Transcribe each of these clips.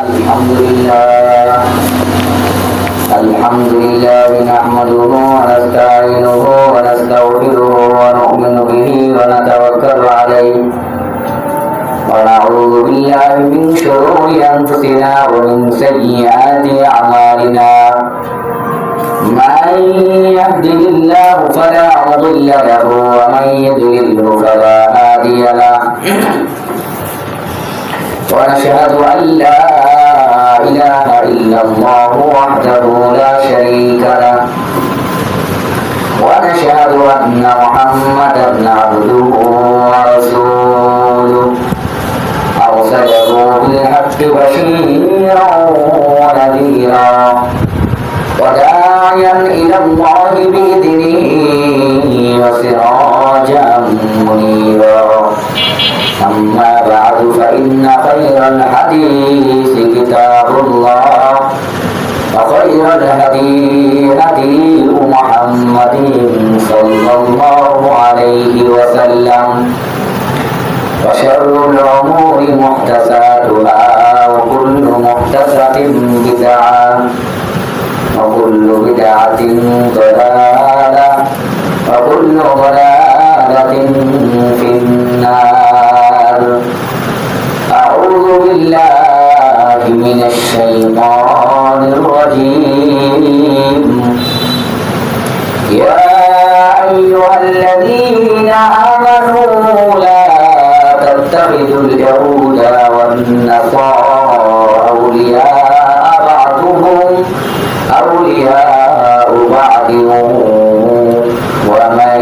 الحمد لله نحمده ونستعينه ونستغفره ونؤمن به ونتوكل عليه ونعوذ بالله من شرور أنفسنا ومن سيئات أعمالنا من يهده الله فلا مضل له ومن يضلله فلا هادي له ونشهد أن لا إله إلا الله وحده لا شريك له ونشهد أن محمدا عبده ورسوله أرسله بالحق بشيرا ونذيرا وداعيا إلى الله بإذنه وسراجا منيرا أما بعد فإن خير الحديث كتاب الله وخير الهدي هدي محمد صلى الله عليه وسلم وشر الأمور محدثاتها وكل محدثة بدعة وكل بدعة ضلالة وكل ضلالة في النار. أعوذ بالله من الشيطان الرجيم. يا أيها الذين آمنوا لا تتخذوا اليهود والنصارى أولياء بعضهم أولياء بعض ومن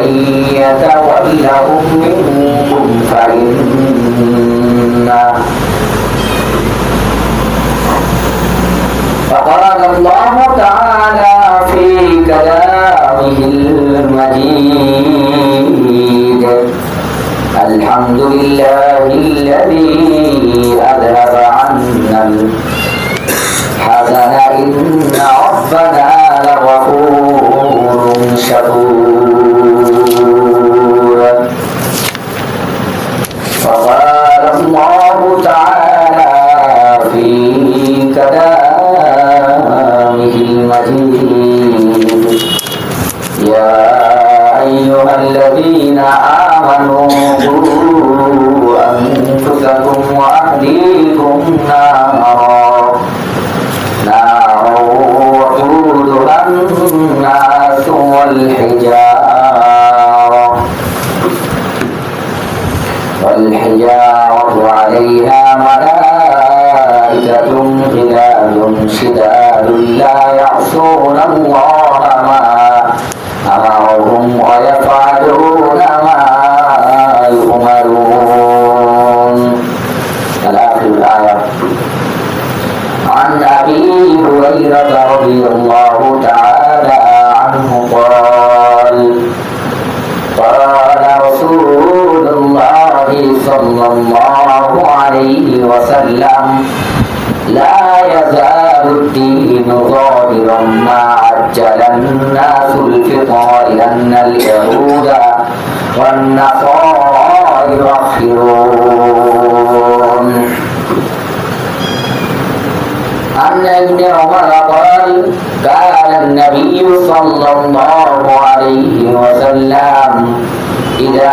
يتولهم منكم فقال الله تعالى في كلامه المجيد الحمد لله الذي أذهب عنا الحزن إن ربنا لغفور شكور. فقال الله تعالى في كلامه المجيد يا أيها الذين آمنوا قوا أنفسكم وأهليكم نارا وقودها الناس والحجارة عليها ملائكة غلاظ شداد لا يعصون الله ما أمرهم ويفعلون ما يؤمرون. الآخر الآية. عن أبي هريرة رضي الله تعالى عنه قال رسول الله صلى الله عليه وسلم لا يزال الدين ظاهرا ما عجل الناس الفطر لأن اليهود والنصارى يؤخرون. عن ابن عمر قال كان النبي صلى الله عليه وسلم إذا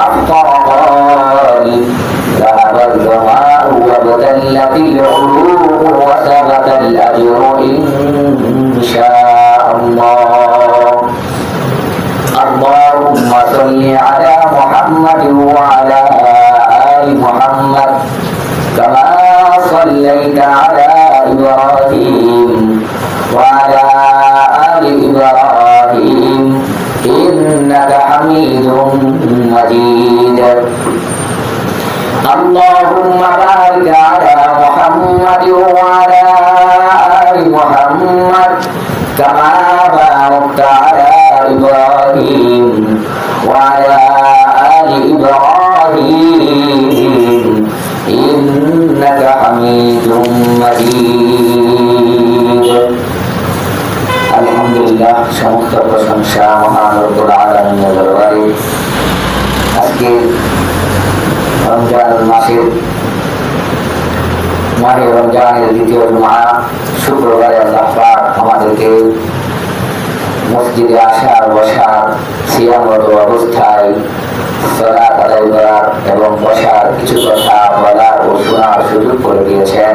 أفطر قال ذهب الظمآن وابتلت العروق وثبت الأجر إن شاء الله. اللهم صل على محمد وعلى آل محمد كما صليت على إبراهيم وعلى آل إبراهيم إنك حميد مجيد. اللهم بارك على محمد وعلى آل محمد كما باركت على إبراهيم وعلى آل إبراهيم إنك حميد مجيد. আলহামদুলিল্লাহ, সমস্ত প্রশংসা মহান রব্বুল আলামিনের দরবারে। আজকে রমজান মাসের মাহে রমজানের দ্বিতীয় জুমা শুক্রবারে আল্লাহ পাক আমাদেরকে মসজিদে আসার বসার সিয়ামরত অবস্থায় সালাত আদায় করার এবং বসার কিছু কথা বলার ও শোনার সুযোগ করে দিয়েছেন।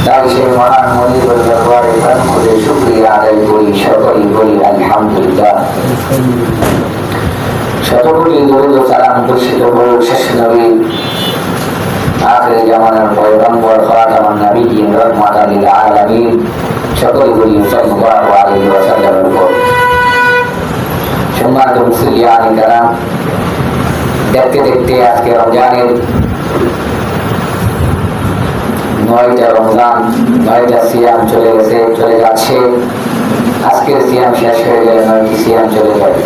তাই সেই মহান মনিবের দরবারে প্রাণ খুলে শুকরিয়া আদায় করি, সকলেই বলি আলহামদুলিল্লাহ। শতকোটি দরুদ ও সালাম বর্ষিত হোক শেষ নবী আখির জামানার পয়গম্বর খাতামুন নবিয়্যিন রাহমাতাল লিল আলামিন সকলেই বলি সাল্লাল্লাহু আলাইহি ওয়াসাল্লামের উপর। সম্মানিত মুসলিয়ান কিরাম, দেখতে দেখতে আজকে রমজানের 9টা রমজান, 9টা সিয়াম চলে যাচ্ছে। আজকের সিয়াম শেষ হয়ে গেলে 9টি সিয়াম চলে যাবে।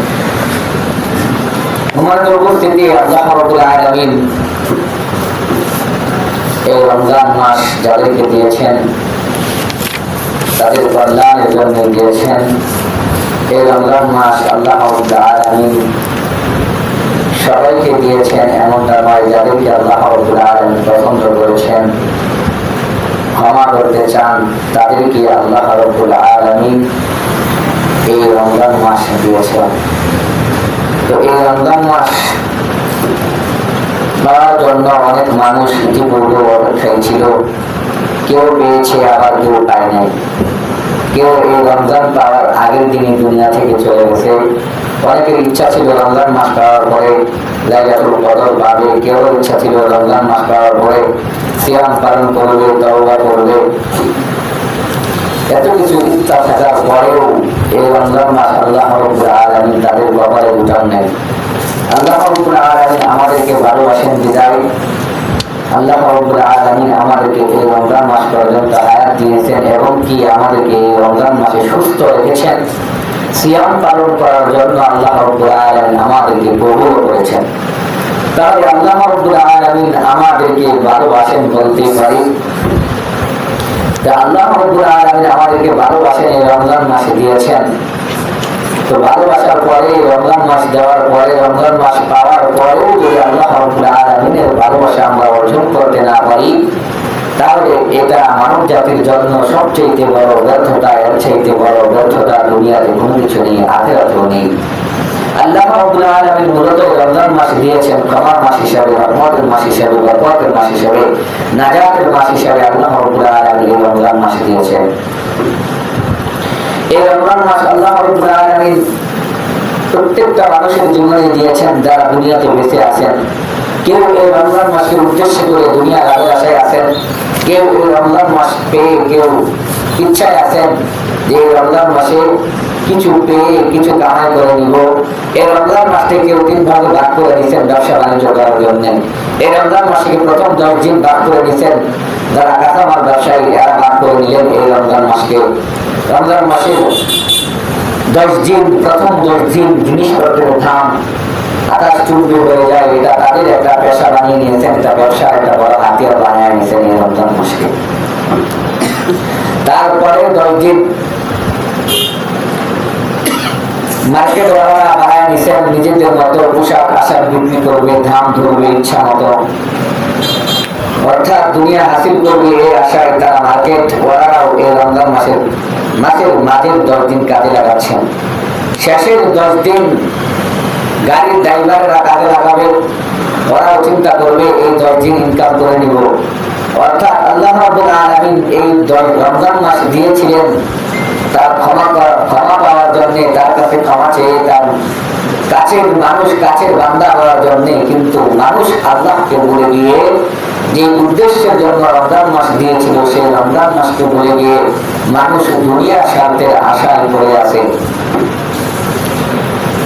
আমাদের উপস্থিতি আল্লাহ রাব্বুল আলামিন এই রমজান মাস যাদেরকে দিয়েছেন তাদের কল্যাণের জন্য দিয়েছেন। এই রমজান মাস আল্লাহ রাব্বুল আলামিন সবাইকে দিয়েছেন এমন নয়, যাদেরকে আল্লাহ রাব্বুল আলামিন পছন্দ করেছেন, ক্ষমা করতে চান, তাদেরকে আল্লাহ রাব্বুল আলামিন এই রমজান মাস দিয়েছেন। তো এই রমজান মাস পাওয়ার জন্য অনেক মানুষ ইতিপূর্বে অপেক্ষায় ছিল। কেউ পেয়েছে, আবার কেউ পায় নাই। কেউ এই রমজান পাওয়ার আগের দিনই দুনিয়া থেকে চলে গেছে। অনেকের ইচ্ছা ছিল রমজান মাস পাওয়ার পরে লাইলাতুল কদর পাবে, কেউ ইচ্ছা ছিল রমজান মাস পাওয়ার পরে সিয়াম পালন করবে, তওবা করবে। এত কিছু ইচ্ছা থাকার পরেও এই রমজান মাস আল্লাহ রাব্বুল আলামিন তাদের ব্যাপারে উঠান নেই। আল্লাহ রাব্বুল আলামিন আমাদেরকে ভালোবাসেন বিদায় আল্লাহ রাব্বুল আলামিন আমাদেরকে এই রমজান মাস পর্যন্ত হায়াত দিয়েছেন এবং কি আমাদেরকে এই রমজান মাসে সুস্থ রেখেছেন। সিয়াম পালন করার জন্য আল্লাহ রাব্বুল আলামিন আমাদেরকে কবুল করেছেন। তাহলে আল্লাহ রাব্বুল আলামিন আমাদেরকে ভালোবাসেন বলতে পারি। আল্লাহ রাব্বুল আলামিন আমাদেরকে ভালোবাসেন, এই রমজান মাসে দিয়েছেন। তো ভালোবাসার পরে রমজান মাস দেওয়ার পরে, রমজান মাস পাওয়ার পরেও যদি আল্লাহ রাব্বুল আলামিনের ভালোবাসা আমরা অর্জন করতে না পারি, তাহলে এটা মানব জাতির জন্য সবচেয়ে বড় ব্যর্থতা। এর চাইতে বড় ব্যর্থতা দুনিয়াতে কোনো কিছু নেই, আখিরাতেও নেই। আল্লাহ রাব্বুল আলামিন মূলত রমজান মাস দিয়েছেন ক্ষমার মাস হিসাবে, রহমতের মাস হিসাবে, বরকতের মাস হিসাবে, নাজাতের মাস হিসাবে আল্লাহ রাব্বুল আলামিন এই রমজান মাস দিয়েছেন। এই রমজান মাস আল্লাহ রাব্বুল আলামিন প্রত্যেকটা মানুষের জীবনে দিয়েছেন যারা দুনিয়াতে বেঁচে আছেন। কেউ এই রমজান মাসকে উদ্দেশ্য করে দুনিয়ার আশায় আছেন, কেউ এই রমজান মাস পেয়ে কেউ ইচ্ছায় আছেন যে এই রমজান মাসে কিছু পেয়ে কিছু কামাই করে নিব। এই রমজান মাসকে কেউ 3 ভাগে ভাগ করে নিচ্ছেন ব্যবসা বাণিজ্য করার জন্য। এই রমজান মাসকে প্রথম 10 দিন ভাগ করে নিচ্ছেন যারা কাঁচামাল ব্যবসায়ী, এরা ভাগ করে নিলেন এই রমজান মাসকে। রমজান মাসে 10 দিন, প্রথম 10 দিন জিনিসপত্রের দাম আকাশ চুম্বি হয়ে যায়। এটা তাদের একটা পেশা বানিয়ে নিয়েছেন, এটা ব্যবসা একটা বড় হাতিয়ার বানিয়ে নিয়েছেন এই রমজান মাসকে। তারপরে 10 দিন মার্কেট ওয়ালারা বানায় নিছেন নিজেদের মতো, পোশাক আশাক বিক্রি করবে, দাম ধরবে ইচ্ছা মতো, অর্থাৎ দুনিয়া হাসিল করবে এই আশায় তারা মার্কেট ওয়ালারাও এই রমজান মাসের মাঝের 10 দিন কাজে লাগাচ্ছেন। শেষের 10 দিন গাড়ির ড্রাইভাররা কাজে লাগাবে, ওরাও চিন্তা করবে এই 10 দিন ইনকাম করে নিব। অর্থাৎ আল্লাহ রাব্বুল আলামিন এই রমজান মাস দিয়েছিলেন তার ক্ষমা পাওয়ার জন্য, তার কাছে ক্ষমা চেয়ে তার কাছের মানুষ, কাছের বান্দা হওয়ার জন্য। কিন্তু মানুষ আল্লাহকে ভুলে গিয়ে যে উদ্দেশ্যের জন্য রমজান মাস দিয়েছিল সেই রমজান মাসকে ভুলে গিয়ে মানুষ দুনিয়ার স্বার্থের আশায় পড়ে আছে।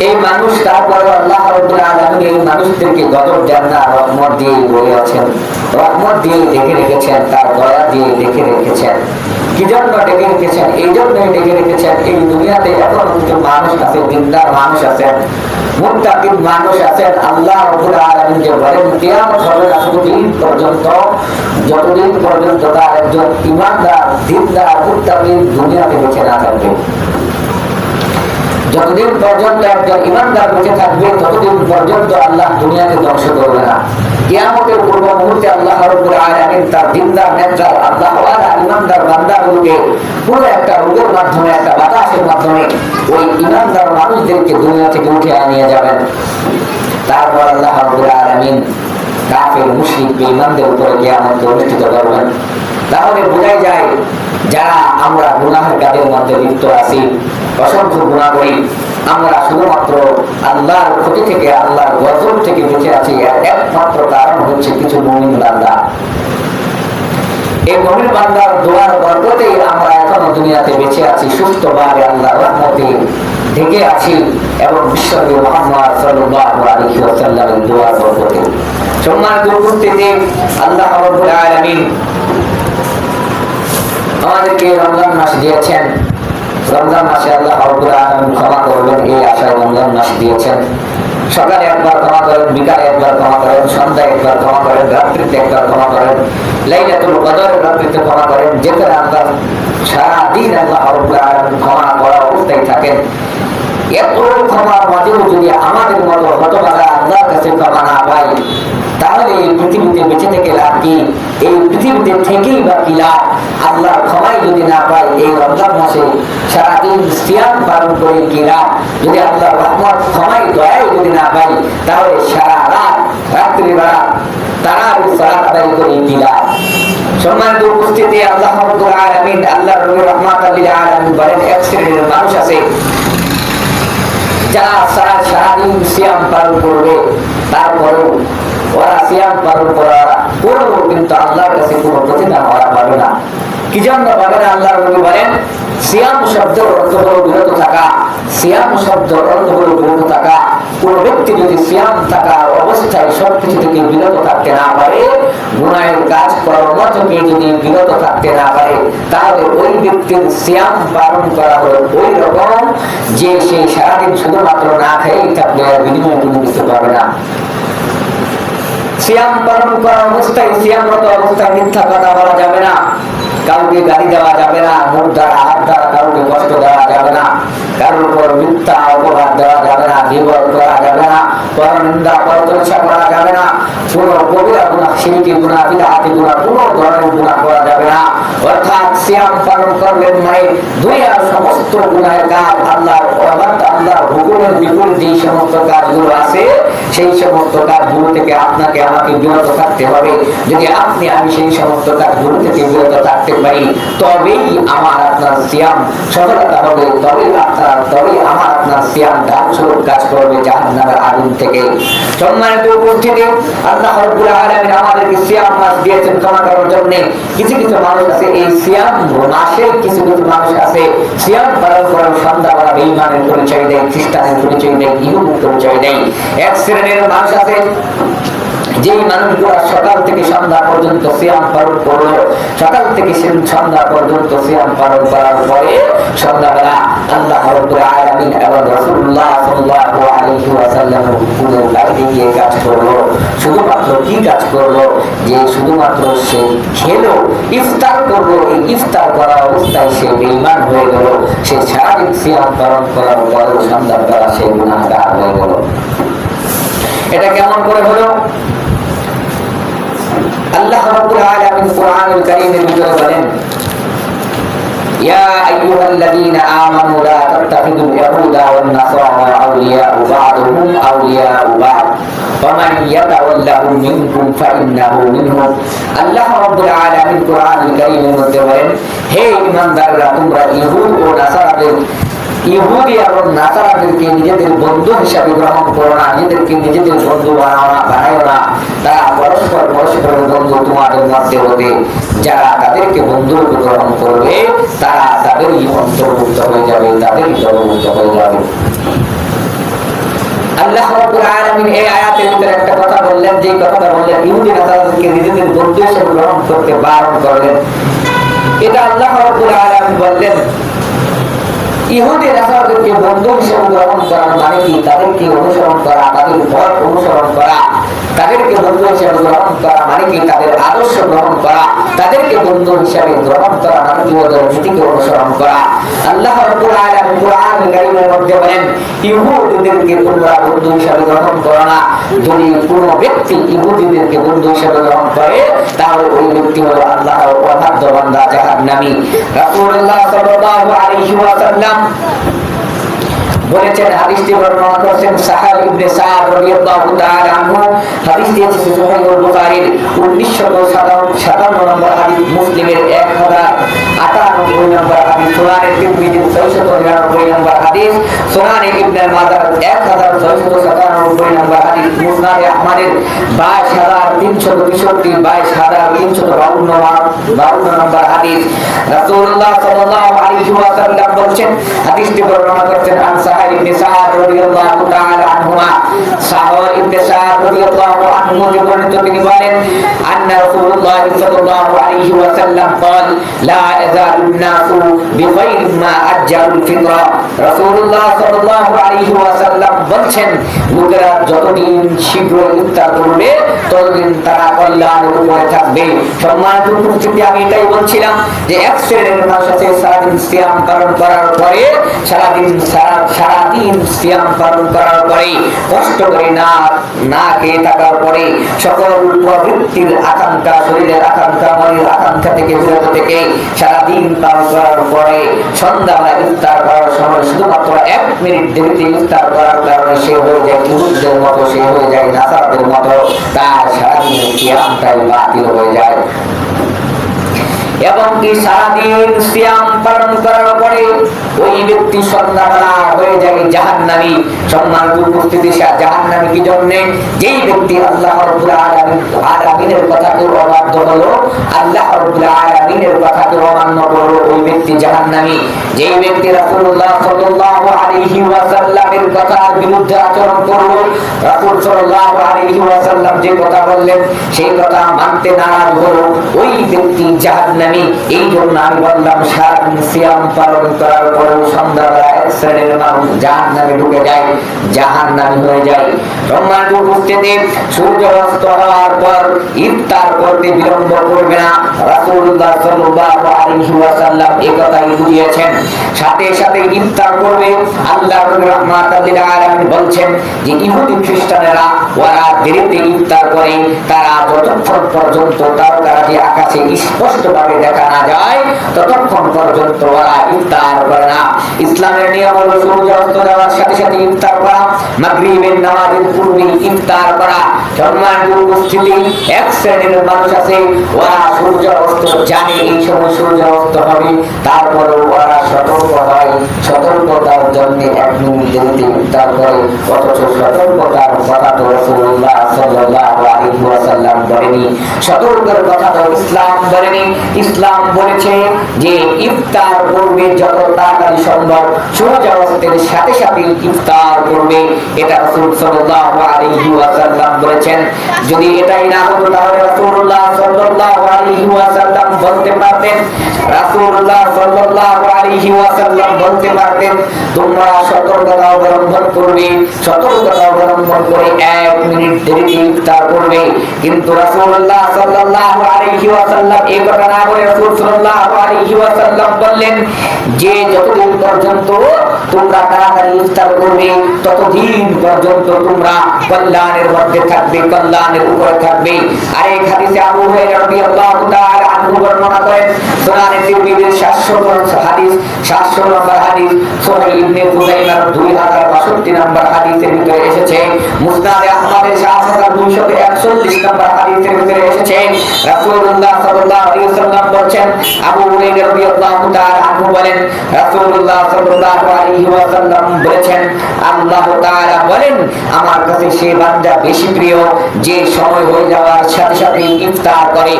এই মানুষ তারপরে আল্লাহ রাব্বুল আলামিন এই মানুষদেরকে গজব দেন না, রহমত দিয়ে বয়ে আছেন, রহমত দিয়ে ডেকে রেখেছেন, তার দয়া দিয়ে ডেকে রেখেছেন। কি জন্য ডেকে রেখেছেন? এই জন্যই ডেকে রেখেছেন এই দুনিয়াতে এখন কিছু মানুষ আছে, দিনদার মানুষ আছেন, মুত্তাকিন মানুষ আছেন। আল্লাহ রাব্বুল আলামিন যে বলেন কিয়ামত হবে যতদিন পর্যন্ত তার একজন ইমানদার, দিনদার, মুত্তাকিন দুনিয়াতে বেঁচে না থাকবে। যতদিন পর্যন্ত একজন ইমানদার বেঁচে থাকবে ততদিন পর্যন্ত আল্লাহ দুনিয়াকে ধ্বংস করবে না। কিয়ামতের পূর্ব মুহূর্তে আল্লাহ রাব্বুল আলামিন তার দিনদার নেতার আল্লাহ ওয়ালা ইমানদার বান্দাগুলোকে পুরো একটা রোগের মাধ্যমে, একটা বাতাসের মাধ্যমে ওই ইমানদার মানুষদেরকে দুনিয়া থেকে উঠে নিয়ে যাবেন। তারপর আল্লাহ রাব্বুল আলামিন কাফের মুশরিক বেঈমানদের উপরে কিয়ামত অনুষ্ঠিত করবেন। তাহলে বোঝাই যায় যারা আমরা গুনাহের কাজের মধ্যে লিপ্ত আছি, অসংখ্য গুনাহ করি, আমরা শুধুমাত্র আল্লাহর ক্ষতি থেকে, আল্লাহর গজব থেকে বেঁচে আছি, এর একমাত্র কারণ হচ্ছে কিছু মুমিন বান্দা। এই মুমিন বান্দার দোয়ার বরকতেই আমরা এখনো দুনিয়াতে বেঁচে আছি, সুস্থভাবে আল্লাহর রহমতে ঢেকে আছি এবং বিশ্বনবী মুহাম্মদ সাল্লাল্লাহু আলাইহি ওয়াসাল্লামের দোয়ার বরকতে। সম্মানিত উপস্থিতি, আল্লাহ রাব্বুল আলামিন আমাদেরকে রমজান মাস দিয়েছেন। রমজান মাসে আল্লাহ রাব্বুল আলামিন ক্ষমা করবেন এই আশায় রমজান মাস দিয়েছেন। সকালে একবার ক্ষমা করেন, বিকালে একবার ক্ষমা করেন, সন্ধ্যায় একবার ক্ষমা করেন, রাত্রিতে একবার ক্ষমা করেন, লাইলাতুল কদরের রাত্রিতে ক্ষমা করেন। যেখানে আল্লাহ সারাদিন আল্লাহ রাব্বুল আলামিন ক্ষমা করা অবস্থায় থাকেন। এত ক্ষমার মাঝেও যদি আমাদের মতো হতভাগা আল্লাহর কাছে ক্ষমা না পাই, তাহলে এই পৃথিবীতে বেঁচে থেকে লাভ কি? এই পৃথিবীতে থেকেই বা কি লাভ? আল্লাহর ক্ষমাই যদি না পাই, এই রমজান মাসে সারাদিন সিয়াম পালন করে কি লাভ? যদি আল্লাহর রহমত, ক্ষমাই, দয়াই যদি না পাই, তাহলে সারা রাত রাত্রিবেলা তারাবির সালাত আদায় করে কি লাভ? সম্মানিত উপস্থিতি, আল্লাহ রাব্বুল আলামিন, আল্লাহর নবী রাহমাতুল লিল আলামিন বলেন, এক শ্রেণীর মানুষ আছে যারা সারাদিন সিয়াম পালন করবে, তারপরেও ওরা সিয়াম পালন করবো কিন্তু আল্লাহর কাছে কোনো প্রতিদান ওরা পাবে না। কি জন্য পাবে না? আল্লাহর নবী বলেন, সিয়াম শব্দের অর্থ হলো বিরত থাকা। সিয়াম শব্দের অর্থ হলো বিরত থাকা। কোন ব্যক্তি যদি সিয়াম থাকার অবস্থায় সবকিছু থেকে বিরত থাকতে না পারে, গুনাহের কাজ কর্ম থেকে যদি বিরত থাকতে না পারে, তাহলে ওই ব্যক্তির সিয়াম পালন করা হলো ওই রকম যে সেই সারাদিন শুধুমাত্র না খেয়েই থাকবে, আর বিনিময়ে কোনো কিছু পাবে না। সিয়াম পালন করা অবস্থায়, সিয়ামরত অবস্থায় মিথ্যা কথা বলা যাবে না, কাউকে গালি দেওয়া যাবে না, মুখ দ্বারা হাত দ্বারা কাউকে কষ্ট দেওয়া যাবে না, কারোর উপর মিথ্যা অপবাদ দেওয়া যাবে না, গীবত করা যাবে না, পরনিন্দা পরচর্চা করা যাবে না, কোনো কবিরা গুনাহ, শিরকি গুনাহ, বিদআতি গুনাহ, কোনো ধরনের গুনাহ করা যাবে না। অর্থাৎ সিয়াম পালন করলেন মানে দুনিয়ার সমস্ত গুনাহের কাজ, আল্লাহর হুকুমের বিপরীত যে সমস্ত কাজগুলো আছে, সেই সমস্ত কাজগুলো থেকে আপনাকে আমাকে বিরত থাকতে হবে। যদি আপনি আমি সেই সমস্ত কাজগুলো থেকে বিরত থাকতে পারি, তবেই আমার আপনার সিয়াম সফলতা হবে, তবেই আমার আপনার সিয়াম ধ্বংসরূপ কাজ করবে জাহান্নামের আগুন থেকে। সম্মানিত উপস্থিতি, আল্লাহ রাব্বুল আলামিন আমাদেরকে সিয়াম মাস দিয়েছেন ক্ষমা করার জন্য। কিছু কিছু মানুষ আছে এই সিয়াম মাসে, কিছু কিছু মানুষ আছে সিয়াম পালন করার সন্ধ্যাবেলা বেঈমানের পরিচয় দেয়, খ্রিস্টানের পরিচয় দেয়, ইহুদির পরিচয় দেয়। এক শ্রেণীর মানুষ আছে যেই মানুষগুলো সকাল থেকে সন্ধ্যা পর্যন্ত সিয়াম পালন করলো, সকাল থেকে সন্ধ্যা পর্যন্ত সিয়াম পালন করার পরে সন্ধ্যাবেলা আল্লাহ রাব্বুল আলামিন এবং রাসূলুল্লাহ সাল্লাল্লাহু আলাইহি ওয়াসাল্লামের হুকুমের বাইরে গিয়ে কাজ করলো। শুধুমাত্র কি কাজ করলো? যে শুধুমাত্র সে খেলো, ইফতার করলো, এই ইফতার করা অবস্থায় সে বেঈমান হয়ে গেল। সে সারাদিন সিয়াম পালন করার পরে সন্ধ্যাবেলা সে গুনাহগার হয়ে গেল। এটা কেমন করে হলো? আল্লাহ রাব্বুল আলামিন কুরআনুল কারীমের ভিতরে বলেন, ইয়া আইয়ুহাল্লাযীনা আমানু লা তাত্তাখিযুল ইয়াহুদা ওয়ান নাসারা আউলিয়া বা'দুহুম আউলিয়া বা'দ ওয়া মান ইয়াতাওয়াল্লাহুম মিনকুম ফাইন্নাহু মিনহুম। আল্লাহ রাব্বুল আলামিন কুরআনুল কারীমের মধ্যে বলেন, হে ঈমানদাররা, তোমরা ইহুদ ও নাসারাদের, ইহুদি এবং নাসারাদেরকে নিজেদের বন্ধু হিসাবে গ্রহণ করো না, নিজেদেরকে নিজেদের বন্ধু বানাও না। তারা পরস্পরের বন্ধু তোমাদের মধ্যে হতে, যারা তাদেরকে বন্ধু গ্রহণ করবে তারা তাদেরই অন্তর্ভুক্ত হয়ে যাবে, তাদেরই দলভুক্ত হয়ে যাবে। আল্লাহ রাব্বুল আলামিন এই আয়াতের ভিতরে একটা কথা বললেন, যে কথাটা বললেন ইহুদি নাসারাদেরকে নিজেদের বন্ধু হিসেবে গ্রহণ করতে বারণ করলেন। এটা আল্লাহ রাব্বুল আলামিন বললেন, ইহুদি নাসারাদেরকে বন্ধু হিসেবে গ্রহণ করা মানে কি? তাদেরকে অনুসরণ করা, তাদের পথ অনুসরণ করা, তাদেরকে বন্ধু হিসেবে গ্রহণ করা মানে কি তাদের আদর্শ গ্রহণ করা, তাদেরকে বন্ধু হিসেবে গ্রহণ করা মানে কি ওদের নীতিকে অনুসরণ করা। আল্লাহ রাব্বুল আলামিন কোরআনুল কারীমের মধ্যে বলেন, ইহুদীদেরকে তোমরা বন্ধু হিসেবে গ্রহণ করো না। যদি কোনো ব্যক্তি ইহুদীদেরকে বন্ধু হিসেবে গ্রহণ করে তাহলে ওই ব্যক্তি হলো আল্লাহর অবাধ্য বান্দা, জাহান্নামী। রাসূলুল্লাহ সাল্লাল্লাহু আলাইহি ওয়াসাল্লাম বলেছেন, হাদিসটি বর্ণনা করেছেন সাহাল ইবনে সাদ রাদিয়াল্লাহু তাআলা আনহু। হাদিসটি আছে সহিহ বুখারীর 1957 নম্বর হাদিস, মুসলিমের 1098 নম্বর হাদিস, সুনানে তিরমিজির 699 নম্বর হাদিস, সুনানে ইবনে মাজাহ 1697 নম্বর হাদিস, মুসনাদে আহমদের 22363 22352 নম্বর হাদিস। রাসূলুল্লাহ সাল্লাল্লাহু আলাইহি ওয়াসাল্লাম বলেছেন, হাদিসটি বর্ণনা করেছেন সাহাল ইবনে সাদ রাদিয়াল্লাহু তাআলা আনহুমা। সাহাল ইবনে সাদ রাদিয়াল্লাহু আনহু বর্ণিত, তিনি বলেন, আন্না রাসূলুল্লাহ সাল্লাল্লাহু আলাইহি ওয়াসাল্লাম قال لا يزال الناس بخير ما اجلوا الفطر। রাসূলুল্লাহ সাল্লাল্লাহু আলাইহি ওয়াসাল্লাম বলেন, লোকেরা যতদিন শীঘ্র ইফতার করবে ততদিন তারা কল্যাণের উপরে থাকবে। সম্মানিত উপস্থিতি, আমি এটাই বলছিলাম যে এক শ্রেণীর মানুষ আছে সারাদিন সিয়াম পালন করার পরে সারাদিন সিয়াম পালন করার পরে কষ্ট করে না খেয়ে থাকার পরে সকল প্রবৃত্তির আকাঙ্ক্ষা, শরীরের আকাঙ্ক্ষা, মনের আকাঙ্ক্ষা থেকে বিরত থেকে সারাদিন পালন করার পরে সন্ধ্যাবেলা ইফতার করার সময় শুধুমাত্র 1 মিনিট দেরিতে ইফতার করার কারণে সে হয়ে যায় ইহুদীদের মতো, সে হয়ে যায় নাসারদের মতো, তার সারাদিনের সিয়ামটাই বাতিল হয়ে যায়। এবং কি সারাদিন সিয়াম পালন করার পরে ওই ব্যক্তি সন্ধ্যাবেলা হয়ে যায় জাহান্নামী। সম্মানিত উপস্থিতি, জাহান্নামী কি জন্য? যেই ব্যক্তি আল্লাহ রাব্বুল আলামিনের কথাকে অবাধ্য হলো, আল্লাহ রাব্বুল আলামিনের কথাকে অমান্য করলো, ওই ব্যক্তি জাহান্নামী। যেই ব্যক্তি রাসূলুল্লাহ সাল্লাল্লাহু আলাইহি ওয়াসাল্লামের কথার বিরুদ্ধে আচরণ করলো, রাসূল সাল্লাল্লাহু আলাইহি ওয়াসাল্লাম যে কথা বললেন সেই কথা মানতে নারাজ হলো, ওই ব্যক্তি জাহান্নামী। এই জন্য আমি বললাম সারাদিন সিয়াম পালন করার পরেও সন্ধ্যাবেলা এক শ্রেণীর মানুষ জাহান্নামে ঢুকে যায়, জাহান্নামী হয়ে যায়। সম্মানিত উপস্থিতি, সূর্য অস্ত হওয়ার পর ইফতার করতে বিলম্ব করবে না। রাসূলুল্লাহ সাল্লাল্লাহু আলাইহি ওয়াসাল্লাম এই কথাই বুঝিয়েছেন। সাথে সাথে ইফতার করবে। আল্লাহর রাহমাতুল লিল আলামিন বলছেন যে ইহুদি খ্রিস্টানেরা ওরা দেরিতে ইফতার করে, তারা যতক্ষণ পর্যন্ত তারকারাজি আকাশে স্পষ্টভাবে দেখা না যায় ততক্ষণ পর্যন্ত ওরা ইফতার করে না। ইসলামের নিয়ম হলো সূর্য অস্ত যাওয়ার সাথে সাথে ইফতার করা, মাগরিবের নামাজের পূর্বে ইফতার করা। সম্মানিত উপস্থিতি, এক শ্রেণীর মানুষ আছে ওরা সূর্য অস্ত জানে এই সময় সূর্য অস্ত হবে, তারপরেও ওরা সতর্ক হয়, সতর্কতার জন্য 1 মিনিট দেরিতে ইফতার করে। অথচ সতর্কতার কথা তো রাসূলুল্লাহ সাল্লাল্লাহু আলাইহি ওয়াসাল্লাম বলেনি, সতর্কের কথা তো ইসলাম বলেনি। ইসলাম বলেছে যে ইফতার করবে যত তাড়াতাড়ি সম্ভব, সূর্য অস্তের সাথে সাথে ইফতার করবে, এটা রাসূল সাল্লাল্লাহু আলাইহি ওয়াসাল্লাম বলেছেন। যদি এটাই না হতো তাহলে রাসূলুল্লাহ সাল্লাল্লাহু আলাইহি ওয়াসাল্লাম বলতে পারতেন, রাসূলুল্লাহ সাল্লাল্লাহু আলাইহি ওয়াসাল্লাম বলতে পারতেন তোমরা সতর্কতা অবলম্বন করবে, সতর্কতা অবলম্বন করে 1 মিনিট দেরিতে ইফতার করবে। কিন্তু রাসূলুল্লাহ সাল্লাল্লাহু আলাইহি ওয়াসাল্লাম এই কথা না বলে রাসূল সাল্লাল্লাহু আলাইহি ওয়াসাল্লাম বললেন যে যতদিন পর্যন্ত তোমরা তাড়াতাড়ি ইফতার করবে ততদিন পর্যন্ত তোমরা কল্যাণের মধ্যে থাকবে, কল্যাণের উপরে থাকবে। আর এই হাদিসে আবু হুরায়রা রাদিয়াল্লাহু তাআলা আনহু বর্ণনা করেন, সুনানে তিরমিজির 700 হাদিস, 700 নম্বর হাদিস, সহিহ ইবনে খুযাইমার 2062 নম্বর হাদিসের ভিতরে এসেছে, মুসনাদে আহমদের 7241 নম্বর হাদিসের ভিতরে এসেছে। রাসূলুল্লাহ সাল্লাল্লাহু আলাইহি ওয়াসাল্লাম বলেন, আবু হুরায়রা রাদিয়াল্লাহু তাআলা আনহু বলেন, রাসূলুল্লাহ সাল্লাল্লাহু আলাইহি ওয়াসাল্লাম বলেছেন, আল্লাহ তাআলা বলেন আমার কাছে সে বান্দা বেশি প্রিয় যে সময় হয়ে যাওয়ার সাথে সাথে ইফতার করে।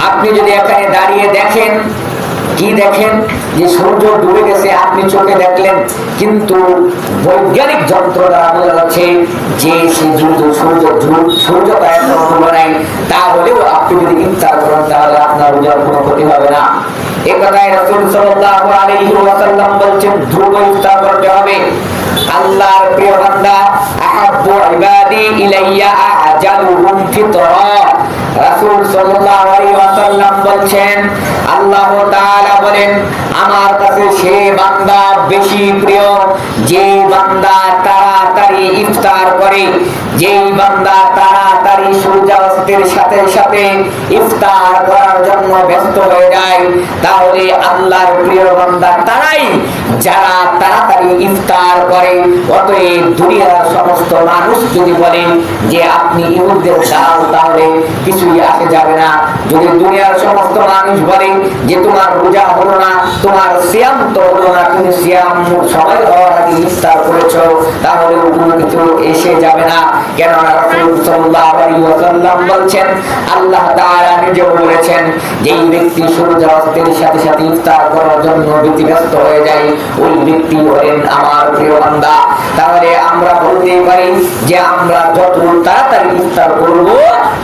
আপনি যদি এখানে দাঁড়িয়ে দেখেন, কি দেখেন যে সূর্য ডুবে গেছে, আপনি চোখে দেখলেন, কিন্তু বৈজ্ঞানিক যন্ত্র দ্বারা বোঝা যাচ্ছে যে সূর্যটা এখনো ডুবে নাই, তাহলেও আপনি যদি ইফতার করেন তাহলে আপনার রোজার কোনো ক্ষতি হবে না। এই কথায় রাসূল সাল্লাল্লাহু আলাইহি ওয়াসাল্লাম বলেছেন দ্রুত ইফতার করতে হবে। আল্লাহর প্রিয় বান্দা আহাব্বু ইবাদি ইলাইয়া আজালুহুম ফিতরা। রাসূল সাল্লাল্লাহু আলাইহি ওয়াসাল্লাম বলেন, আল্লাহ তাআলা বলেন, আমার কাছে সে বান্দা বেশি প্রিয় যে বান্দা তাড়াতাড়ি ইফতার করে, যেই বান্দা তাড়াতাড়ি সূর্যাস্তের সাথে সাথে ইফতার করার জন্য ব্যস্ত হয়ে যায়। তাহলে আল্লাহর প্রিয় বান্দা তারাই যারা তাড়াতাড়ি ইফতার করে। অতএব দুনিয়ার সমস্ত মানুষ যদি বলে যে আপনি ইহুদিদের দাল, তাহলে কিছুই আসে যাবে না। যদি দুনিয়ার সমস্ত মানুষ বলে যে তোমার রোজা হলো না, তোমার সিয়াম তো হলো না, তুমি সিয়াম সময় হওয়ার আগে ইফতার করেছো, তাহলে কোনো কিছু এসে যাবে না। কেননা রাসূল সাল্লাল্লাহু আলাইহি ওয়াসাল্লাম বলেছেন, আল্লাহ তাআলা নিজে বলেছেন, যেই ব্যক্তি সূর্যাস্তের সাথে সাথে ইফতার করার জন্য ব্যতিব্যস্ত হয়ে যায়, ওই ব্যক্তি হলেন আমার প্রিয় বান্দা। তাহলে আমরা বলতে পারি যে আমরা যত তাড়াতাড়ি ইফতার করব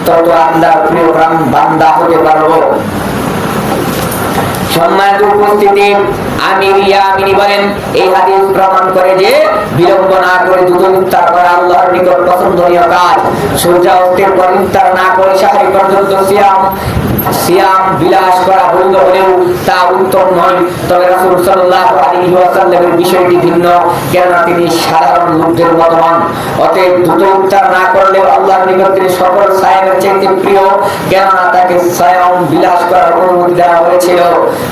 তত আল্লাহর প্রিয় বান্দা হতে পারবো। সম্মানিত উপস্থিতি, আমির ইয়ামিনী বলেন, এই হাদিস প্রমাণ করে যে বিলম্ব না করে দ্রুত ইফতার করা আল্লাহর নিকট পছন্দনীয় কাজ। সূর্যাস্তের পর ইফতার না করে সাহারি পর্যন্ত সিয়াম বিলাস করা বৈধ হলেও তা উত্তম নয়। তবে রাসূল সাল্লাল্লাহু আলাইহি ওয়াসাল্লামের বিষয়টি ভিন্ন, কেননা তিনি সাধারণ লোকদের মতো নন। অতএব দ্রুত ইফতার না করলেও আল্লাহর নিকট তিনি সকল সায়ামের চাইতে প্রিয়, কেননা তাকে সায়াম বিলাস করার অনুমতি দেওয়া হয়েছিল।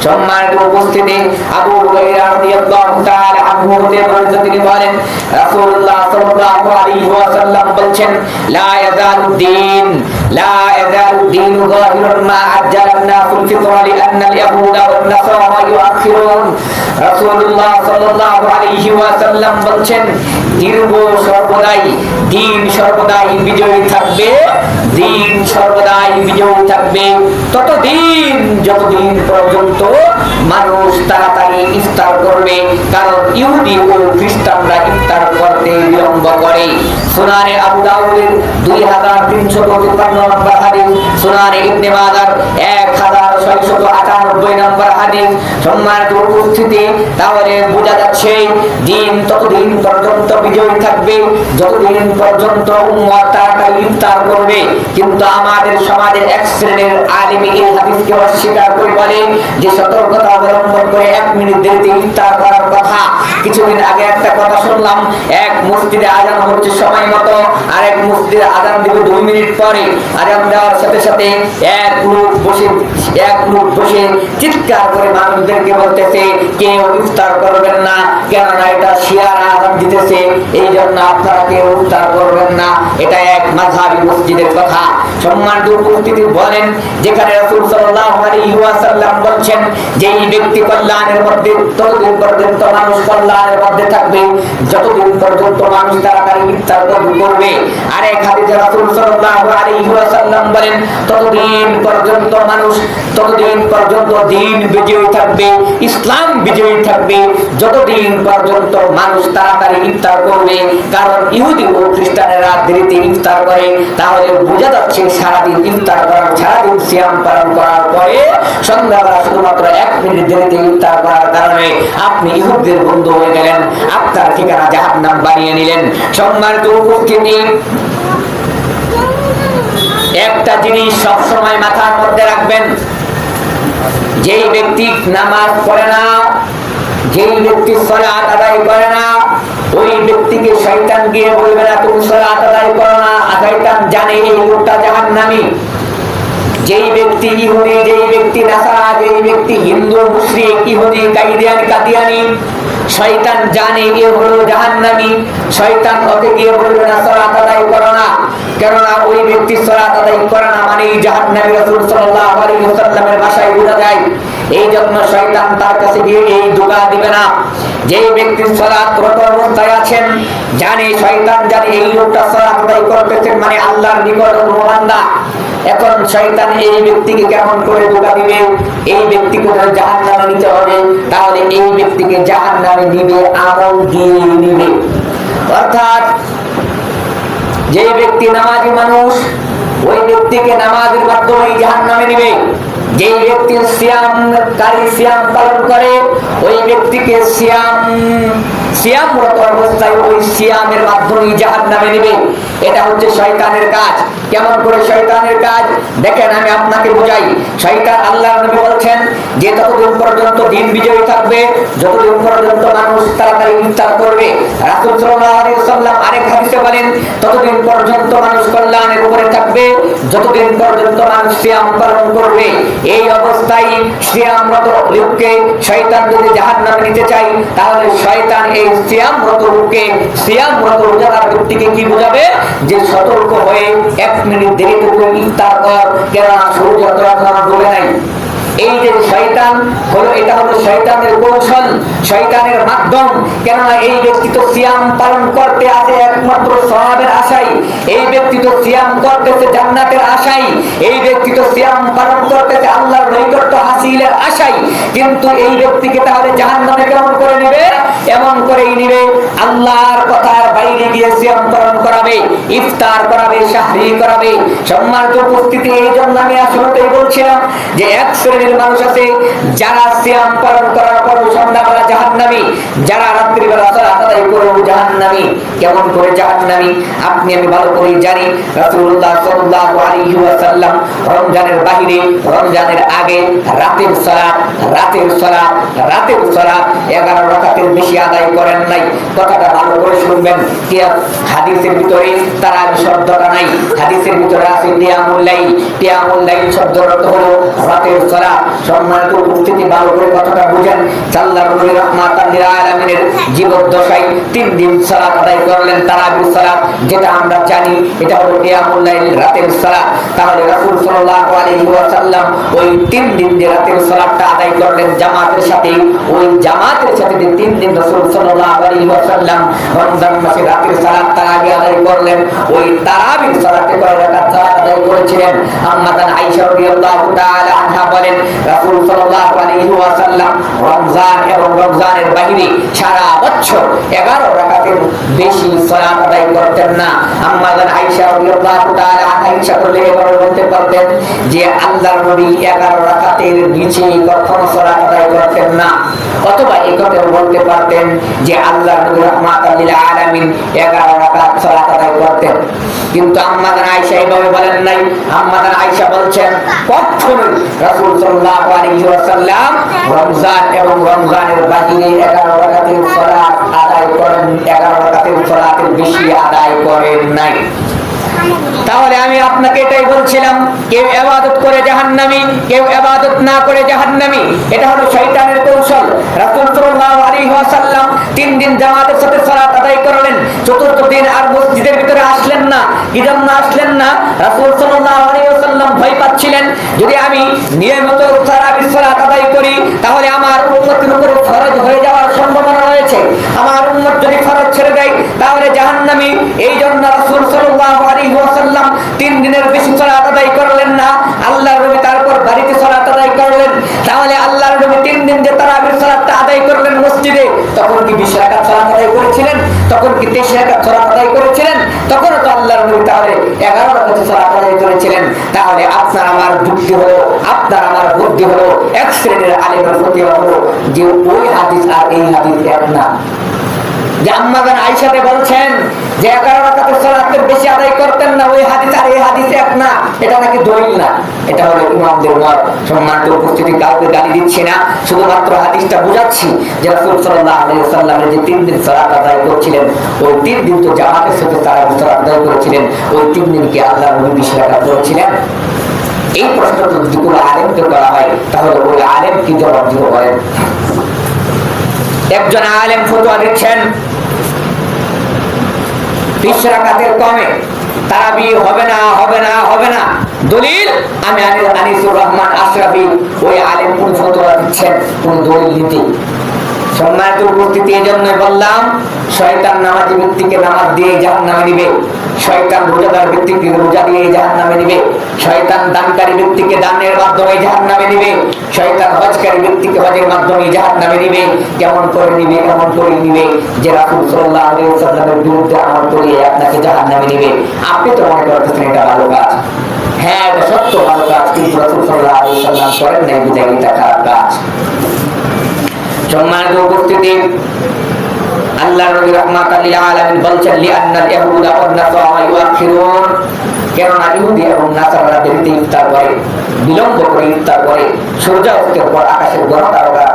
সম্মানিত উপস্থিতি, আবু হুরায়রা রাদিয়াল্লাহু তাআলা আনহু হতে বর্ণিত, তিনি বলেন, রাসূলুল্লাহ সাল্লাল্লাহু আলাইহি ওয়াসাল্লাম বলেছেন, লা ইয়াজালুদ্দিন যাহিরুন মা আজ্জালনা ফিল ফিতর লিআন্না আল-ইয়াহুদা ওয়ান নাসারা ইউআখিরুন। রাসূলুল্লাহ সাল্লাল্লাহু আলাইহি ওয়াসাল্লাম বলেন, দিন সর্বদাই বিজয়ী থাকবে, দিন সর্বদাই বিজয়ী থাকবে ততদিন যতদিন পর্যন্ত মানুষ তাড়াতাড়ি ইফতার করবে, কারণ ইহুদি ও খ্রিস্টানরা ইফতার করতে বিলম্ব করে। সুনানে আবু দাউদের 2353 নম্বর হাদিস, সুনানে ইবনে মাজার 1698 নম্বর হাদিস। সম্মানিত উপস্থিতি, তাহলে বোঝা যাচ্ছে দিন ততদিন পর্যন্ত বিজয়ী থাকবে যতদিন পর্যন্ত উম্মত তাড়াতাড়ি ইফতার করবে। কিন্তু আমাদের সমাজের এক শ্রেণীর আলেম এই হাদিসকে অস্বীকার করে বলে যে সতর্কতা অবলম্বন করে 1 মিনিট দেরিতে ইফতার করার কথা। কিছুদিন আগে একটা কথা শুনলাম, এক মসজিদে আজান হচ্ছে সময় মতো, আর এক মসজিদে আজান দিবে 2 মিনিট পরে। আজান দেওয়ার সাথে সাথে এক লোক বসে চিৎকার করে মানুষদেরকে বলতেছে, কেউ ইফতার করবেন না, কেননা এটা শিয়ারা আজান দিতেছে, এই জন্য আপনারা কেউ ইফতার করবেন না। এটা এক মাযহাবী মসজিদের কথা। সম্মানিত উপস্থিতি, বলেন, যেখানে রাসূল সাল্লাল্লাহু আলাইহি ওয়াসাল্লাম বলেন, যেই ব্যক্তি কল্যাণের মধ্যে, ততদিন পর্যন্ত মানুষ কল্যাণের মধ্যে থাকবে যতদিন পর্যন্ত মানুষ তাড়াতাড়ি ইফতার করবে। আর এক হাদিসে রাসূল সাল্লাল্লাহু আলাইহি ওয়াসাল্লাম বলেন, ততদিন পর্যন্ত মানুষ, ততদিন পর্যন্ত দিন বিজয়ী থাকবে, ইসলাম বিজয়ী থাকবে যতদিন পর্যন্ত মানুষ তাড়াতাড়ি ইফতার করবে। কারণ ইহুদি ও খ্রিস্টানেরা দেরিতে ইফতার করে। তাহলে বোঝা যাচ্ছে সারাদিন ইফতার করার, সারাদিন সিয়াম পালন করার পরে সন্ধ্যাবেলা শুধুমাত্র 1 মিনিট দেরিতে ইফতার করার কারণে আপনি ইহুদিদের বন্ধু হয়ে গেলেন, আপনার ঠিকানা জাহান্নাম বানিয়ে নিলেন। সম্মানিত উপস্থিতি, একটা জিনিস সব সময় মাথার মধ্যে রাখবেন, যেই ব্যক্তি নামাজ পড়ে না, যেই ব্যক্তি সালাত আদায় করে না, ওই ব্যক্তিকে শয়তান গিয়ে বলবে না তুমি সালাত আদায় করো না। শয়তান জানে এই লোকটা জাহান্নামী। যেই ব্যক্তি ইহুদি, যেই ব্যক্তি নাসারা, যেই ব্যক্তি হিন্দু, মুশরিক, ইহুদি, কাদিয়ানি, শয়তান জানে এ হলো জাহান্নামী। শয়তান ওকে গিয়ে বলবে না সালাত আদায় করো না, কেননা ওই ব্যক্তি সালাত আদায় করে না মানে জাহান্নামী। রাসূল সাল্লাল্লাহু আলাইহি ওয়াসাল্লামের ভাষায় বোঝা যায়। এই জন্য শয়তান তার কাছে গিয়ে এই ধোঁকা দিবে না। যেই ব্যক্তি সালাতরত অবস্থায় আছেন, জানে, শয়তান জানে এই লোকটা সালাত আদায় করতেছেন মানে আল্লাহর নিকট বান্দা। এখন শয়তান এই ব্যক্তিকে কেমন করে ধোঁকা দিবে? এই ব্যক্তিকে জাহান্নামে নিতে হবে। তাহলে এই ব্যক্তিকে জাহান্নামে নিবে আমল দিয়ে নিবে। অর্থাৎ যে ব্যক্তি নামাজি মানুষ, ওই ব্যক্তিকে নামাজের মাধ্যমে জাহান্নামে নিবে। যেই ব্যক্তি সিয়াম পালন করে, ওই ব্যক্তিকে সিয়ামরত অবস্থায় ওই সিয়ামের মাধ্যমে জাহান্নামে নেবে। এটা হচ্ছে শয়তানের কাজ। কেমন করে শয়তানের কাজ দেখেন, আমি আপনাকে বুঝাই। শয়তান, আল্লাহর নবী বলছেন যে ততদিন পর্যন্ত দিন বিজয়ী থাকবে যতদিন পর্যন্ত মানুষ তাড়াতাড়ি ইফতার করবে। রাসূল সাল্লাল্লাহু আলাইহি ওয়াসাল্লাম আরেক হাদিসে বলেন ততদিন পর্যন্ত মানুষ কল্যাণের উপরে থাকবে যতদিন পর্যন্ত মানুষ সিয়াম পালন করবে। এই অবস্থায় সিয়ামরত লোককে শয়তান যদি জাহান্নামে নিতে চায়, তাহলে শয়তান এই সিয়ামরত লোককে, সিয়ামরত রোজাদার ব্যক্তিকে কি বোঝাবে যে সতর্ক হয়ে 1 মিনিট দেরি করে ইফতার কর, কেননা সূর্য তো এখনো ডুবে নাই। এই যে শয়তান হলো, এটা হলো শয়তানের কৌশল, শয়তানের মাধ্যম। কেননা এই ব্যক্তি তো সিয়াম পালন করতে আছে একমাত্র সওয়াবের আশায়, এই ব্যক্তি তো সিয়াম করতেছে জান্নাতের আশায়, এই ব্যক্তি তো সিয়াম পালন করতেছে আল্লাহর নৈকট্য হাসিলের আশায়। কিন্তু এই ব্যক্তিকে তাহলে জাহান্নামে কেমন করে নেবে? এমন করেই নেবে আল্লাহর কথার বাইরে গিয়ে সিয়াম পালন করাবে, ইফতার করাবে, সাহরি করাবে। সম্মানিত উপস্থিতি, এই জন্য আমি আসলেই বলছিলাম যে এক শ্রেণীর মানুষ আছে যারা সিয়াম পালন করার পর সন্ধ্যাবেলা জাহান্নামী, যারা রাত্রিবেলা সালাত আদায় করেও জাহান্নামী। কেমন করে জাহান্নামী আপনি আমি ভালো করে জানি। রাসূলুল্লাহ সাল্লাল্লাহু আলাইহি ওয়াসাল্লাম রমজানের বাহিরে, রমজানের আগে রাতের সালাত 11 রাকাতের বেশি আদায় করেন নাই। কথাটা ভালো করে শুনবেন। হাদিসের ভিতরে তারাবি শব্দটা নাই, হাদিসের ভিতরে আছে কিয়ামুল লাইল। কিয়ামুল লাইল শব্দের অর্থ হলো রাতের সালাত। সম্মানিত উপস্থিতি, ভালো করে কথাটা বুঝেন। আল্লাহর নবী রাহমাতাল লিল আলামিনের জীবদ্দশায় 3 দিন সালাত আদায় করলেন, তারাবির সালাত, যেটা আমরা জানি এটা হলো কিয়ামুল লাইল, রাতের সালাত। তাহলে রাসূল সাল্লাল্লাহু আলাইহি ওয়াসাল্লাম ওই 3 দিন যে রাতের সালাতটা আদায় করলেন জামাতের সাথে, ওই জামাতের সাথে যে 3 দিন রাসূল সাল্লাল্লাহু আলাইহি ওয়াসাল্লাম রমজান মাসে রাতের সালাত তারাবি আদায় করলেন, ওই তারাবির সালাতে কয় রাকাত সালাত আদায় করেছিলেন। আম্মা আয়েশা রাদিয়াল্লাহু তাআলা আনহা বলেন রাসূল সাল্লাল্লাহু আলাইহি ওয়াসাল্লাম রমজান এবং রমজানের বাইরে সারা বছর 11 রাকাতের বেশি সালাত আদায় করতেন না। আম্মা আয়েশা রাদিয়াল্লাহু তাআলা আনহা ইচ্ছা করলে এভাবে বলতে পারতেন যে আল্লাহর নবী 11 রাকাতের নিচে কখনো সালাত আদায় করতেন না, অথবা এই কথাও বলতে পারতেন যে আল্লাহর নবী রাহমাতাল লিল আলামিন 11 রাকাত সালাত আদায় করতেন। কিন্তু আম্মা আয়েশা এইভাবে বলেন নাই। আম্মা আয়েশা বলছেন কখনোই রাসূল সাল্লাল্লাহু আলাইহি ওয়াসাল্লাম রমজান এবং রমজানের বাহিরে 11 রাকাতের সালাত আদায় করেন, 11 রাকাতের সালাতের বেশি আদায় করেন নাই। তাহলে আমি আপনাকে এটাই বলছিলাম, কেউ ইবাদত করে জাহান্নামী, কেউ ইবাদত না করে জাহান্নামী। এটা হলো শয়তানের কৌশল। রাসূল সাল্লাল্লাহু আলাইহি ওয়াসাল্লাম 3 দিন জামাতের সাথে সালাত আদায় করলেন, চতুর্থ দিন আর মসজিদের ভিতরে আসলেন না। কি জন্য আসলেন না? রাসূল সাল্লাল্লাহু আলাইহি ওয়াসাল্লাম ভয় পাচ্ছিলেন যদি আমি নিয়মিত তারাবির সালাত আদায় করি তাহলে আমার উম্মতের উপরে ফরজ হয়ে যাওয়ার সম্ভাবনা রয়েছে। আমার উম্মত যদি ফরজ ছেড়ে দেয় তাহলে জাহান্নামী। এই জন্য রাসূল সাল্লাল্লাহু আলাইহি ওয়াসাল্লাম 3 দিনের বেশি সালাত আদায় করলেন না। আল্লাহর নবী তারপর বাড়িতে সালাত আদায় করলেন। তাহলে আল্লাহর নবী 3 দিন যে তারাবির সালাতটা আদায় করলেন মসজিদে, তখন কি 20 রাকাত সালাত আদায় করেছিলেন? তখন কি 23 রাকাত সালাত আদায় করেছিলেন? তখন তো আল্লাহর নবী তাহলে 11 রাকাত সালাত আদায় করেছিলেন। তাহলে আপনার আমার যুক্তি হলো, আপনার আমার বুদ্ধি হলো, এক শ্রেণীর আলেমের ফতোয়া হলো যে ওই হাদিস আর এই হাদিস এক না। যে আম্মা আয়েশাতে বলছেন যে 11 রাকাতের সালাতের বেশি আদায় করতেন না, ওই হাদিস আর এই হাদিস এক না, এটা নাকি দলিল না। এটা হলো ইমামদের মত। সম্মানিত উপস্থিতি, কাউকে গালি দিচ্ছি না, শুধুমাত্র হাদিসটা বুঝাচ্ছি যে রাসূল সাল্লাল্লাহু আলাইহি ওয়াসাল্লামের যে 3 দিন সালাত আদায় করেছিলেন, ওই 3 দিন তো জামাতের সাথে তারাবির সালাত আদায় করেছিলেন, ওই 3 দিন কি আল্লাহর নবী 20 রাকাত করেছিলেন? এই প্রশ্নটা যদি কোনো আলেমকে করা হয় তাহলে ওই আলেম কি জবাব দিতে পারেন? একজন আলেম ফতোয়া দিচ্ছেন 20 রাকাতের কমে তারাবি হবে না, হবে না, হবে না। দলিল আমি আনিসুর রহমান আশরাফি, ওই আলেম কোন ফতোয়া দিচ্ছেন, কোন দলিল দিতে। সম্মানিত উপস্থিতি, এই জন্যই বললাম শয়তান নামাজি ব্যক্তিকে নামাজ দিয়ে জাহান্নামে নিবে, শয়তান রোজাদার ব্যক্তিকে রোজা দিয়ে জাহান্নামে নিবে, শয়তান দানকারী ব্যক্তিকে দানের মাধ্যমে জাহান্নামে নিবে, শয়তান হজকারী ব্যক্তিকে হজের মাধ্যমে জাহান্নামে নিবে। কেমন করে নিবে? এমন করে নিবে যে রাসূল সাল্লাল্লাহু আলাইহি ওয়াসাল্লামের বিরুদ্ধে আমল করিয়ে আপনাকে জাহান্নামে নিবে। আপনি তো মনে করতেছেন এটা ভালো কাজ। হ্যাঁ, এটা সত্য ভালো কাজ, কিন্তু রাসূল সাল্লাল্লাহু আলাইহি ওয়াসাল্লাম করেন নাই, বিধায় এটা খারাপ কাজ। সম্মানিত উপস্থিতি, 20 রাকাতের কমে তারাবি হবে না, হবে না, হবে না। দলিল আমি আনিসুর রহমান আশরাফি, ওই আলেম ফতোয়া দিচ্ছেন 20 রাকাতের কমে তারাবি হবে না, হবে না। 20 রাকাতের বেশি তারাবি হবে না। আল্লাহ নবী রাহমাতাল লিল আলামিন বলছেন লিআন্নাল ইয়াহুদা ওয়ান নাসারা ইউআখিরুন, কেননা ইহুদি এবং নাসারারা দেরিতে ইফতার করে, বিলম্ব করে ইফতার করে। সূর্যাস্তের পর আকাশের গ্রহ তারকা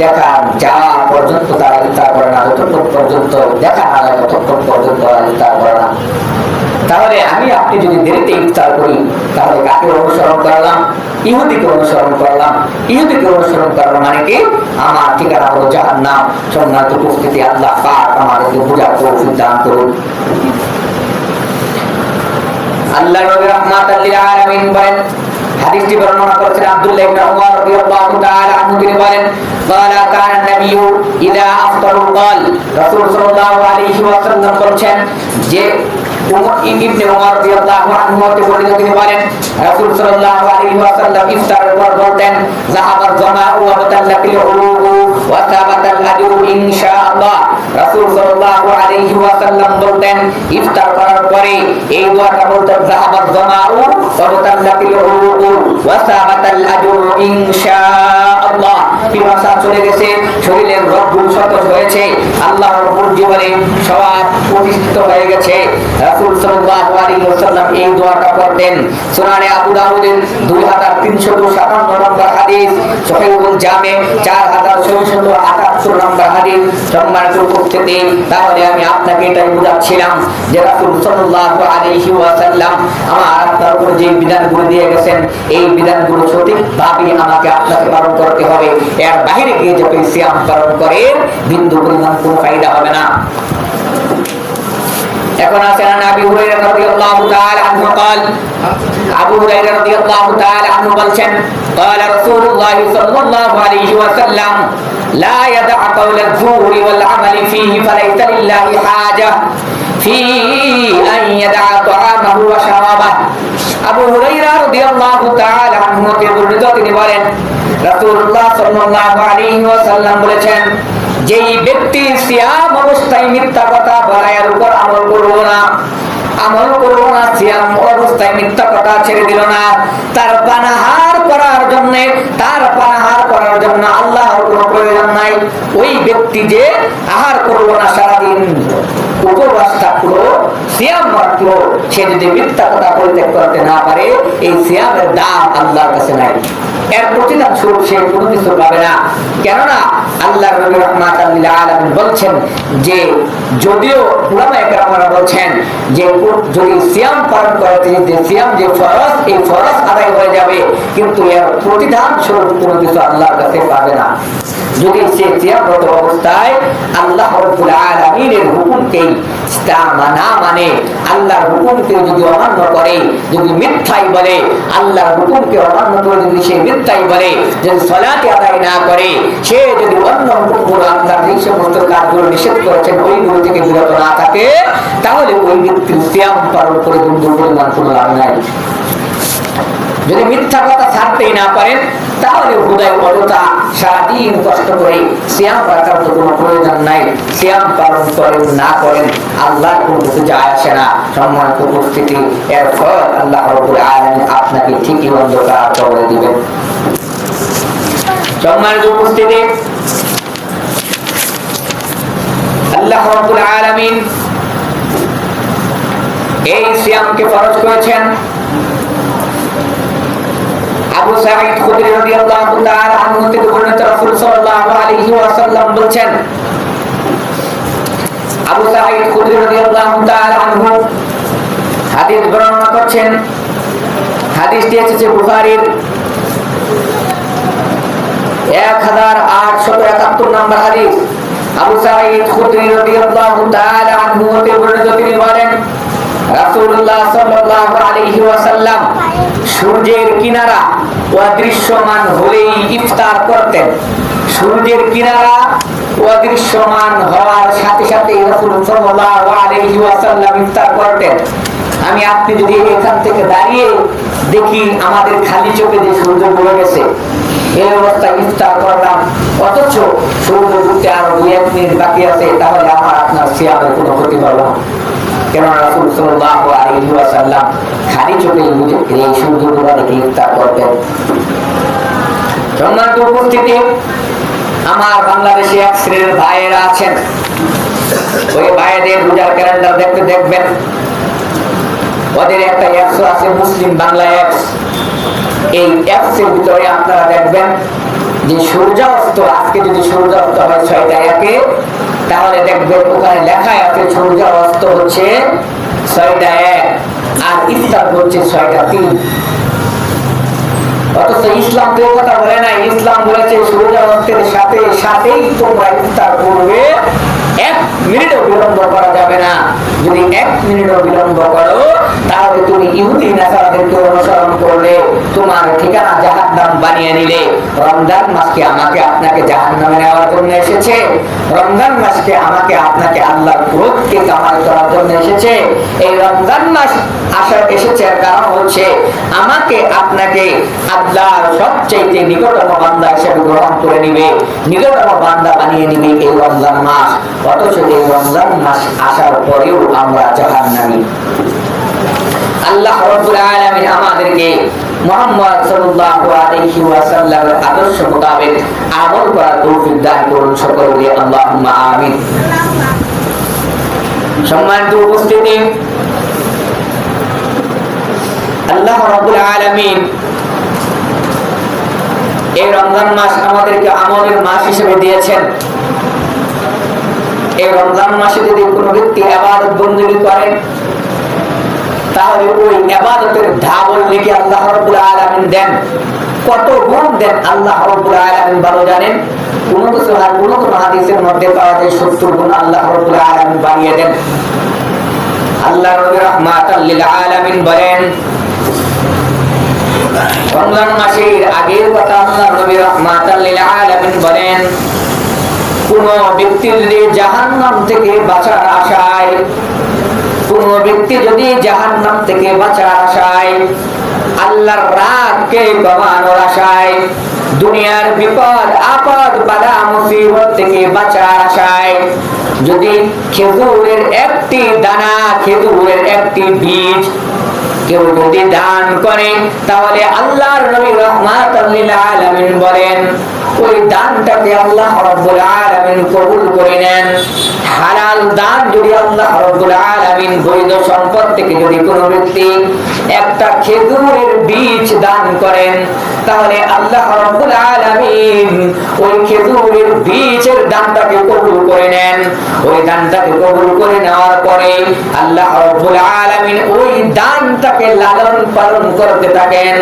দেখা যা পর্যন্ত তারা ইফতার করে না, যতক্ষণ পর্যন্ত দেখা না যায় ততক্ষণ পর্যন্ত তারা ইফতার করে না। তাহলে আমি আপনি যদি দেরিতে ইফতার করি তাহলে কাকে অনুসরণ করলাম? ইহুদিকে অনুসরণ করলাম। ইহুদিকে অনুসরণ করার মানে কি? আমার ঠিকানা হলো জাহান্নাম। সম্মানিত উপস্থিতি, আল্লাহ পাক আমাদেরকে বুঝার তৌফিক দান করুন। আল্লাহ নবী রাহমাতাল লিল আলামিন বলেন, হাদিসটি বর্ণনা করেছেন আব্দুল্লাহ ইবনে উমর রাদিয়াল্লাহু তাআলা আনহু, তিনি বলেন ক্বালা কানা নাবিয়্যু ইযা আফতারু ক্বাল, রাসূল সাল্লাল্লাহু আলাইহি ওয়াসাল্লাম বলেন যে ইবনে উমর রাদিয়াল্লাহু আনহু হতে বর্ণিত, তিনি বলেন রাসূল সাল্লাল্লাহু আলাইহি ওয়াসাল্লাম ইফতারের পর বলতেন যাহাবার জামাউ ওয়া বাতাল্লাকিল উরুবু ওয়া সাবাতাল আজরু ইনশাআল্লাহ। রাসূল সাল্লাল্লাহু আলাইহি ওয়াসাল্লাম বলতেন ইফতার করার পরে এই দোয়াটা বলতেন যাহাবার জামাউ ওয়া বাতাল্লাকিল উরুবু ওয়া সাবাতাল আজরু ইনশাআল্লাহ। পিপাসা চলে গেছে, শরীরের রোগগুলো সতেজ হয়েছে, আল্লাহর উপর জীবনে সওয়াব প্রতিষ্ঠিত হয়ে গেছে। রাসূল সাল্লাল্লাহু আলাইহি ওয়াসাল্লাম এই দোয়াটা পড়তেন। সুনানে আবু দাউদের 2357 নম্বর হাদিস, সহিহুল জামে 4678 নম্বর হাদিস। সম্মানিত উপস্থিতি, তাহলে আমি আপনাকে এটাই বুঝাচ্ছিলাম যে রাসূল সাল্লাল্লাহু আলাইহি ওয়াসাল্লাম আমার আপনার উপর যে বিধানগুলো দিয়ে গেছেন এই বিধানগুলো সঠিকভাবে আমাকে আপনাকে পালন করতে হবে। এর বাইরে গিয়ে যখন সিয়াম পালন করেন বিন্দু পরিমাণ কোনো ফায়দা হবে না। এখন আছেন আবু হুরায়রা রাদিয়াল্লাহু তাআলা আনহু قال, আবু হুরায়রা রাদিয়াল্লাহু তাআলা আনহু বলেন قال রাসূলুল্লাহ সাল্লাল্লাহু আলাইহি ওয়াসাল্লাম লা ইয়াদা قول الزور والعمل فيه فليس لله حاجة في أن يدع طعامه وشرابه। আবু হুরায়রা রাদিয়াল্লাহু তাআলা আনহু কে বর্ণিত, তিনি বলেন রাসূলুল্লাহ সাল্লাল্লাহু আলাইহি ওয়াসাল্লাম বলেছেন যেই ব্যক্তি সিয়াম অবস্থায় মিথ্যা কথা বলার উপর আমল করলো না, সিয়াম অবস্থায় মিথ্যা কথা ছেড়ে দিল না, তার পানাহার করার জন্য আল্লাহর কোনো প্রয়োজন নাই। ওই ব্যক্তি যে আহার করলো না, সারাদিন উপবাস থাকলো, সিয়াম রাখলো, সে যদি মিথ্যা কথা পরিত্যাগ করতে না পারে এই সিয়ামের দাম আল্লাহর কাছে নাই। এর প্রতিদান স্বরূপ সে কোনো কিছু পাবে না। কেননা আল্লাহ নবী রাহমাতাল লিল আলামিন বলছেন যে যদিও উলামায়ে কেরামরা বলছেন যে যদি সিয়াম পালন করতে যে সিয়াম যে ফরজ, এই ফরজ আদায় হয়ে যাবে, কিন্তু এর প্রতিদান স্বরূপ কোনো কিছু আল্লাহর কাছে পাবে না। যদি সে সিয়ামরত অবস্থায় আল্লাহ রাব্বুল আলামিনের হুকুমকে না মানে, আল্লাহর হুকুমকে যদি অমান্য করে, যদি মিথ্যাই বলে, আল্লাহর হুকুমকে অমান্য করে যদি সে মিথ্যাই বলে, যদি সালাত আদায় না করে, সে যদি অন্য হুকুমগুলো আল্লাহর যে সমস্ত কাজগুলো নিষেধ করেছেন ওইগুলো থেকে বিরত না থাকে, তাহলে ওই ব্যক্তির সিয়াম পালন করে বিন্দু পরিমাণ কোনো লাভ নাই। যদি মিথ্যা কথা ছাড়তেই না পারেন তাহলে হুদায় অযথা সারাদিন কষ্ট করে সিয়াম রাখার তো কোনো প্রয়োজন নাই। সিয়াম পালন করেন না করেন আল্লাহর কোনো কিছু যায় আসে না। সম্মানিত উপস্থিতি, এর ফল আল্লাহ রাব্বুল আলামিন আপনাকে ঠিকই অন্ধকার কবরে দিবেন। সম্মানিত উপস্থিতি, আল্লাহ রাব্বুল আলামিন এই সিয়ামকে ফরজ করেছেন। আবু সাঈদ খুদরি রাদিয়াল্লাহু তাআলা আনহু থেকে বর্ণিত, রাসূল সাল্লাল্লাহু আলাইহি ওয়াসাল্লাম বলেছেন, আবু সাঈদ খুদরি রাদিয়াল্লাহু তাআলা আনহু হাদিস বর্ণনা করছেন। হাদিসটি এসেছে বুখারীর 1871 নম্বর হাদিস। আবু সাঈদ খুদরি রাদিয়াল্লাহু তাআলা আনহু থেকে বর্ণিত, তিনি বলেন রাসূলুল্লাহ সাল্লাল্লাহু আলাইহি ওয়াসাল্লাম সূর্যের কিনারা অদৃশ্যমান হলেই ইফতার করতেন। সূর্যের কিনারা অদৃশ্যমান হওয়ার সাথে সাথে রাসূল সাল্লাল্লাহু আলাইহি ওয়াসাল্লাম ইফতার করতেন। আমি আপনি যদি এখান থেকে দাঁড়িয়ে দেখি আমাদের খালি চোখে যে সূর্য ডুবে গেছে, এই অবস্থায় ইফতার করলাম, অথচ সূর্য ডুবতে আরো 2-1 মিনিট বাকি আছে, তাহলে আমার আপনার সিয়ামের কোনো ক্ষতি হলো না। কেননা রাসূল সাল্লাল্লাহু আলাইহি ওয়াসাল্লাম খালি চোখে এই সূর্য ডোবা দেখে ইফতার করতেন। সম্মানিত উপস্থিতি, আমার বাংলাদেশে এক শ্রেণীর ভাইয়েরা আছেন ওই ভাইদের রোজার ক্যালেন্ডার দেখতে দেখবেন ওদের একটা অ্যাপস আছে মুসলিম বাংলা অ্যাপস। এই অ্যাপস এর ভিতরে আপনারা দেখবেন যে সূর্যাস্ত, আজকে যদি সূর্যাস্ত হয় 6টা 1-এ, তাহলে দেখবেন ওখানে লেখা আছে সূর্যাস্ত হচ্ছে 6টা 1 আর ইফতার হচ্ছে 6টা 3। অথচ ইসলাম তো কথা বলে না। ইসলাম বলেছে সূর্যাস্তের সাথে সাথেই তোমরা ইফতার করবে, 1 মিনিটও বিলম্ব করা যাবে না। যদি 1 মিনিটও বিলম্ব করো তাহলে তুমি ইহুদি নাসারাদেরকে অনুসরণ করলে, তোমার ঠিকানা জাহান্নাম বানিয়ে নিলে। রমজান মাসকে আমাকে আপনাকে জাহান্নামে নেওয়ার জন্য এসেছে। রমজান মাসকে আমাকে আপনাকে আল্লাহর ক্রোধকে কামাই করার জন্য এসেছে। এই রমজান মাস এসেছে কারণ হচ্ছে আমাকে আপনাকে আল্লাহর সবচেয়ে নিকটতম বান্দা হিসেবে গ্রহণ করে নিবে, নিকটতম বান্দা বানিয়ে নিবে এই রমজান মাস। অথচ এই রমজান মাস আসার পরেও আমরা জাহান্নামী। আল্লাহ রাব্বুল আলামিন আমাদেরকে মুহাম্মদ সাল্লাল্লাহু আলাইহি ওয়াসাল্লামের আদর্শ মোতাবেক আমল করার তৌফিক দান করুন সকলে, আল্লাহুম্মা আমিন। সম্মানিত উপস্থিতি, আল্লাহ রাব্বুল আলামিন এই রমজান মাস আমাদেরকে আমলের মাস হিসেবে দিয়েছেন। এই রমজান মাসে যদি কোনো ব্যক্তি ইবাদত বندگی করে তাহলে ওই ইবাদতের ডাবল নেকি আল্লাহ রাব্বুল আলামিন দেন। কত গুণ দেন আল্লাহ রাব্বুল আলামিন ভালো জানেন। কোন হাদিসের মধ্যে পাওয়া যায় 70 গুণ আল্লাহ রাব্বুল আলামিন বানিয়ে দেন। আল্লাহ নবী রাহমাতাল লিল আলামিন বলেন, রমজান মাসের আগের কথা আল্লাহ নবী রাহমাতাল লিল আলামিন বলেন, কোন ব্যক্তি যদি জাহান্নাম থেকে বাঁচার আশায়, কোন ব্যক্তি যদি জাহান্নাম থেকে বাঁচার আশায়, আল্লাহর রাগকে কমানোর আশায়, দুনিয়ার বিপদ আপদ বাধা মুসিবত থেকে বাঁচার আশায় যদি খেজুরের একটি দানা, খেজুরের একটি বীজ কেউ যদি দান করে, তাহলে আল্লাহর নবী রাহমাতুল লিল আলামিন বলেন ওই দানটাকে আল্লাহ রাব্বুল আলামিন কবুল করে নেন। হালাল দান যদি আল্লাহ রাব্বুল আলামিন বৈধ সম্পদ থেকে যদি কোনো ব্যক্তি একটা খেজুরের বীজ দান করেন, তাহলে আল্লাহ রাব্বুল আলামিন ওই খেজুরের বীজের দানটাকে কবুল করে নেন। ওই দানটাকে কবুল করে নেওয়ার পরে আল্লাহ রাব্বুল আলামিন ওই দানটাকে লালন পালন করতে থাকেন।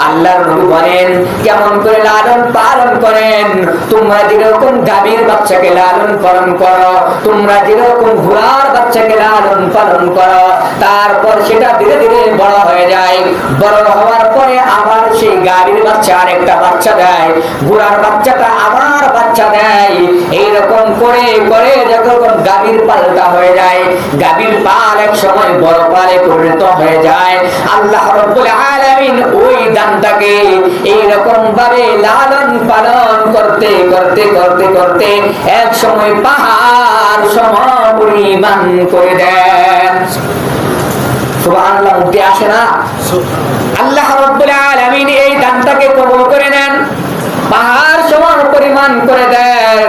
আল্লাহর নবী বলেন কেমন করে লালন পালন করেন, তোমরা যেরকম গাভীর বাচ্চাকে লালন পালন করো, তোমরা যেরকম ঘোড়ার বাচ্চাকে লালন পালন করো, তারপর সেটা ধীরে ধীরে বড় হয়ে যায়। বড় হওয়ার পরে আবার সেই গাভীর বাচ্চা আরেকটা বাচ্চা দেয়, ঘোড়ার বাচ্চাটা আবার বাচ্চা দেয়। এইরকম করে করে যখন গাভীর পালটা হয়ে যায়, গাভীর পাল এক সময় বড় পালে পরিণত হয়ে যায়, আল্লাহ রাব্বুল আলামিন ওই দানটাকে এইরকম ভাবে লালন পালন করতে করতে করতে করতে এক সময় পাহাড় সমপরিমাণ করে দেন। সুবহানাল্লাহ, মুক্তি আসে না? আল্লাহ রাব্বুল আলামিন এই দানটাকে কবুল করে নেন, পাহাড় সমান পরিমাণ করে দেন।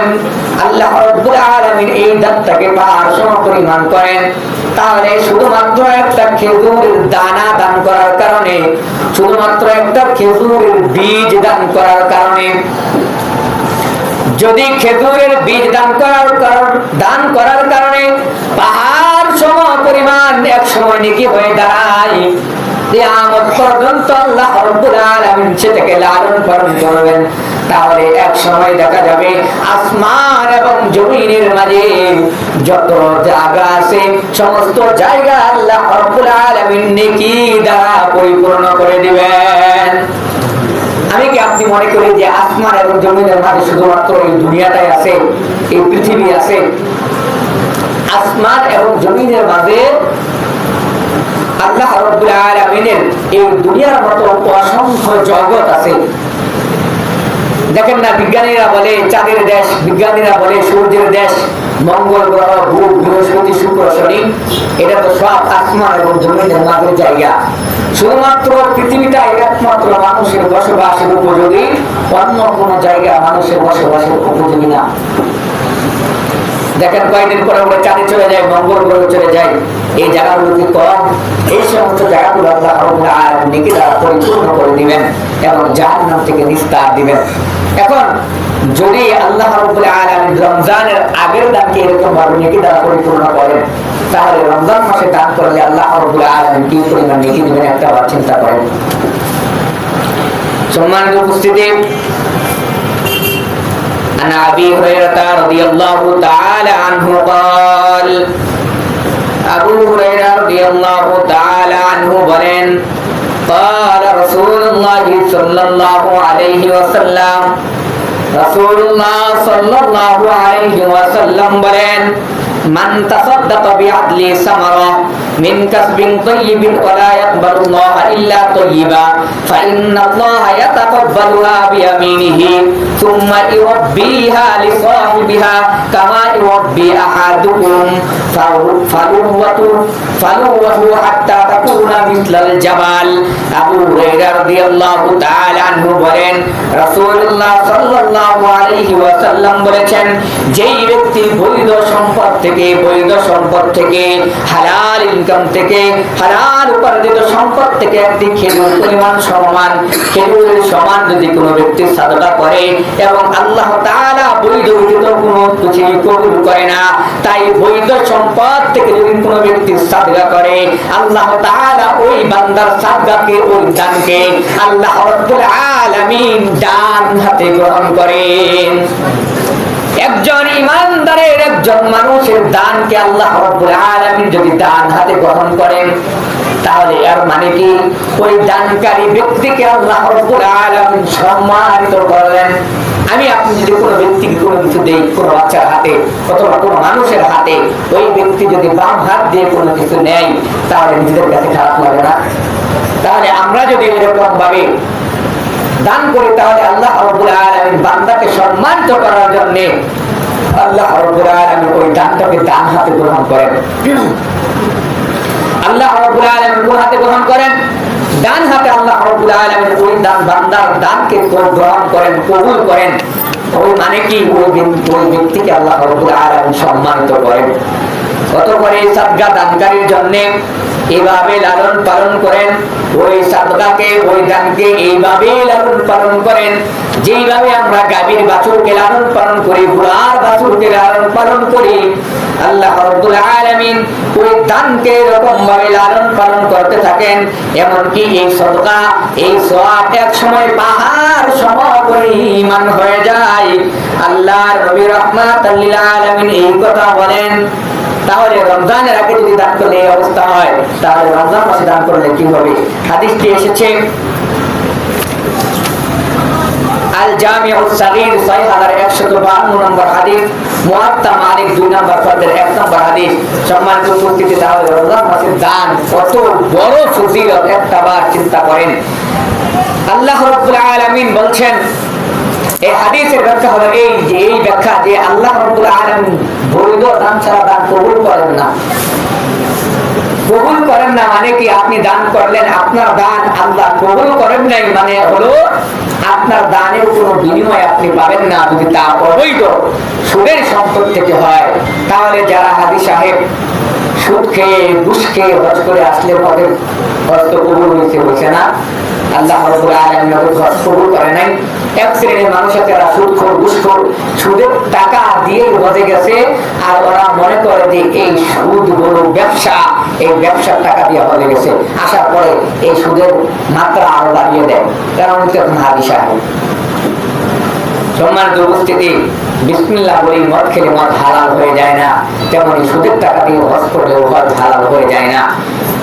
আল্লাহ রাব্বুল আলামিন এই দানটাকে পাহাড় সমান পরিমাণ করেন। তাহলে শুধুমাত্র একটা খেজুরের দানা দান করার কারণে, শুধুমাত্র একটা খেজুরের বীজ দান করার কারণে, যদি খেজুরের বীজ দান করার কারণে পাহাড় সম পরিমাণ এক সময় নেকি হয়ে দাঁড়ায়, কিয়ামত পর্যন্ত আল্লাহ রাব্বুল আলামিন সেটাকে লালন পালন করবেন। তাহলে এক সময় দেখা যাবে আসমান এবং জমিনের মাঝে যত জায়গা আছে সমস্ত জায়গা আল্লাহ রাব্বুল আলামিন নেকি দ্বারা পরিপূর্ণ করে দিবেন। আমি কি আপনি মনে করি যে আসমান এবং জমিনের মাঝে শুধুমাত্র এই দুনিয়াটাই আছে, এই পৃথিবী আছে? আসমান এবং জমিনের মাঝে আল্লাহ রাব্বুল আলামিনের এই দুনিয়ার মতো অসংখ্য জগৎ আছে। দেখেন না, বিজ্ঞানীরা বলে চাঁদের দেশ, বিজ্ঞানীরা বলে সূর্যের দেশ, মঙ্গল গ্রহ, বুধ, বৃহস্পতি, শুক্র, শনি, এটা তো সব আসমান এবং জমিনের মাঝের জায়গা। শুধুমাত্র পৃথিবীটা একমাত্র মানুষের বসবাসের উপযোগী, অন্য কোন জায়গা মানুষের বসবাসের উপযোগী না। দেখেন কয়েকদিন পরে আমরা চাঁদে চলে যাই, মঙ্গল গ্রহে চলে যাই, এই জায়গাগুলোকে কম, এই সমস্ত জায়গাগুলো আল্লাহ রাব্বুল আলামিন নেকি দ্বারা পরিপূর্ণ করে দিবেন এবং জাহান্নাম থেকে নিস্তার দিবেন। এখন যদি আল্লাহ রাব্বুল আলামিন রমজানের আগের দানকে এরকম ভাবে নেকি দ্বারা পরিপূর্ণ করেন, তাহলে রমজান মাসে দান করলে আল্লাহ রাব্বুল আলামিন কি পরিমাণ নেকি দিবেন একটা বার চিন্তা করেন। সম্মানিত উপস্থিতি, عن أبي هريرة رضي الله تعالى عنه قال أبو هريرة رضي الله تعالى عنه বলেন قال رسول الله صلى الله عليه وسلم রাসূলুল্লাহ সাল্লাল্লাহু আলাইহি ওয়াসাল্লাম বলেন মান তাসাদ্দাকা বিআদলি সামারা মিন কাসবিন তাইয়িবিন ওয়া লা ইয়াকবালুল্লাহু ইল্লা তাইয়িবা ফাইন্নাল্লাহা ইয়াতাকাব্বালুহা বিয়ামিনিহি সুম্মা ইউব্বিহা লিসাহিবিহা কামা ইউব্বি আহাদুকুম ফালুওয়াহু হাত্তা তাকুনা মিসলাল জাবাল। আবু হুরায়রা রাদিয়াল্লাহু তাআলা আনহু বলেন রাসূলুল্লাহ সাল্লাল্লাহু আলাইহি ওয়াসাল্লাম বলেছেন, যেই ব্যক্তি বৈধ সম্পদ থেকে হালাল ইনকাম থেকে হালাল উপার্জিত সম্পদ থেকে একটি খেজুর পরিমাণ খেজুরের সমান যদি কোনো ব্যক্তি সাদকা করে এবং আল্লাহ তাআলা বৈধ উচিত কোনো কিছু কবুল করে না, তাই বৈধ সম্পদ থেকে যদি কোনো ব্যক্তি সাদকা করে আল্লাহ তাআলা ওই বান্দার সাদকাকে, ওই দানকে আল্লাহ রাব্বুল আলামিন ডান হাতে গ্রহণ করেন। একজন ইমানদারের, একজন মানুষের দানকে আল্লাহ রাব্বুল আলামিন যদি ডান হাতে গ্রহণ করেন, তাহলে এর মানে কি ওই দানকারী ব্যক্তিকে আল্লাহ রাব্বুল আলামিন সম্মানিত করলেন। আমি আপনি যদি কোনো ব্যক্তিকে কোনো কিছু দেই, কোনো বাচ্চার হাতে অথবা কোনো মানুষের হাতে, ওই ব্যক্তি যদি বাম হাত দিয়ে কোনো কিছু নেয়, তাহলে নিজেদের কাছে খারাপ লাগে না? তাহলে আমরা যদি এরকম ভাবে দান করি, তাহলে আল্লাহ রাব্বুল আলামিন বান্দাকে সম্মানিত করার জন্য আল্লাহ রাব্বুল আলামিন ওই দানটাকে ডান হাতে গ্রহণ করেন। আল্লাহ রাব্বুল আলামিন কোন হাতে গ্রহণ করেন? ডান হাতে আল্লাহ রাব্বুল আলামিন ওই দান, বান্দার দানকে গ্রহণ করেন, কবুল করেন। ওই মানে কি ওই ব্যক্তিকে আল্লাহ রাব্বুল আলামিন সম্মানিত করেন। অতঃপর এই সাদকা দানকারীর জন্য এইভাবে লালন পালন করেন, ওই সাদকাকে, ওই দানকে এইভাবে লালন পালন করেন যেইভাবে আমরা গাভীর বাছুরকে লালন পালন করি, ঘোড়ার বাছুরকে লালন পালন করি। আল্লাহ রাব্বুল আলামিন ওই দানকে এরকম ভাবে লালন পালন করতে থাকেন, এমনকি এই সাদকা, এই সওয়াব এক সময় পাহাড় সমপরিমাণ হয়ে যায়। আল্লাহর নবী রাহমাতাল লিল আলামিন এই কথা বলেন। তাহলে রমজানের আগে যদি দান করলে এই অবস্থা হয়, তাহলে রমজান মাসে দান করলে কি হবে? হাদিসটি এসেছে আল জামিউস সাগীর 6152 নম্বর হাদিস, মুয়াত্তা মালিক 2 নম্বর পদের 1 নম্বর হাদিস। সম্মানিত উপস্থিতি, তাহলে রমজান মাসের দান কত বড় ফজিলত একটা বার চিন্তা করেন। আল্লাহ রাব্বুল আলামিন বলছেন, এই হাদিসের ব্যাখ্যা হলো এই ব্যাখ্যা যে আল্লাহ রাব্বুল আলামিন বৈধ দান ছাড়া দান কবুল করেন না। কবুল করেন না মানে কি? আপনি দান করলেন, আপনার দান আল্লাহ কবুল করেন নাই, মানে হলো আপনার দানের কোনো বিনিময় আপনি পাবেন না যদি তা অবৈধ সুদের সম্পদ থেকে হয়। তাহলে যারা হাজী সাহেব সুদ খেয়ে, ঘুষ খেয়ে হজ করে আসলে পথে হজ তো কবুল হয়েছে না? আল্লাহ রাব্বুল আলামিন হজ কবুল করে নাই। এক শ্রেণীর মানুষ আছে, যারা সুদখোর, ঘুষখোর, সুদের টাকা দিয়ে হজে গেছে, আর ওরা মনে করে যে এই সুদ হলো ব্যবসা, এই ব্যবসার টাকা দিয়ে হজে গেছে, আসার পরে এই সুদের মাত্রা আরো বাড়িয়ে দেয়। কারণ এখন হাজী সাহেব। সম্মানিত উপস্থিতি, বিসমিল্লাহ বলি মদ খেলে মদ হালাল হয়ে যায় না, তেমনি সুদের টাকা দিয়ে হজ করলে হজ হালাল হয়ে যায় না।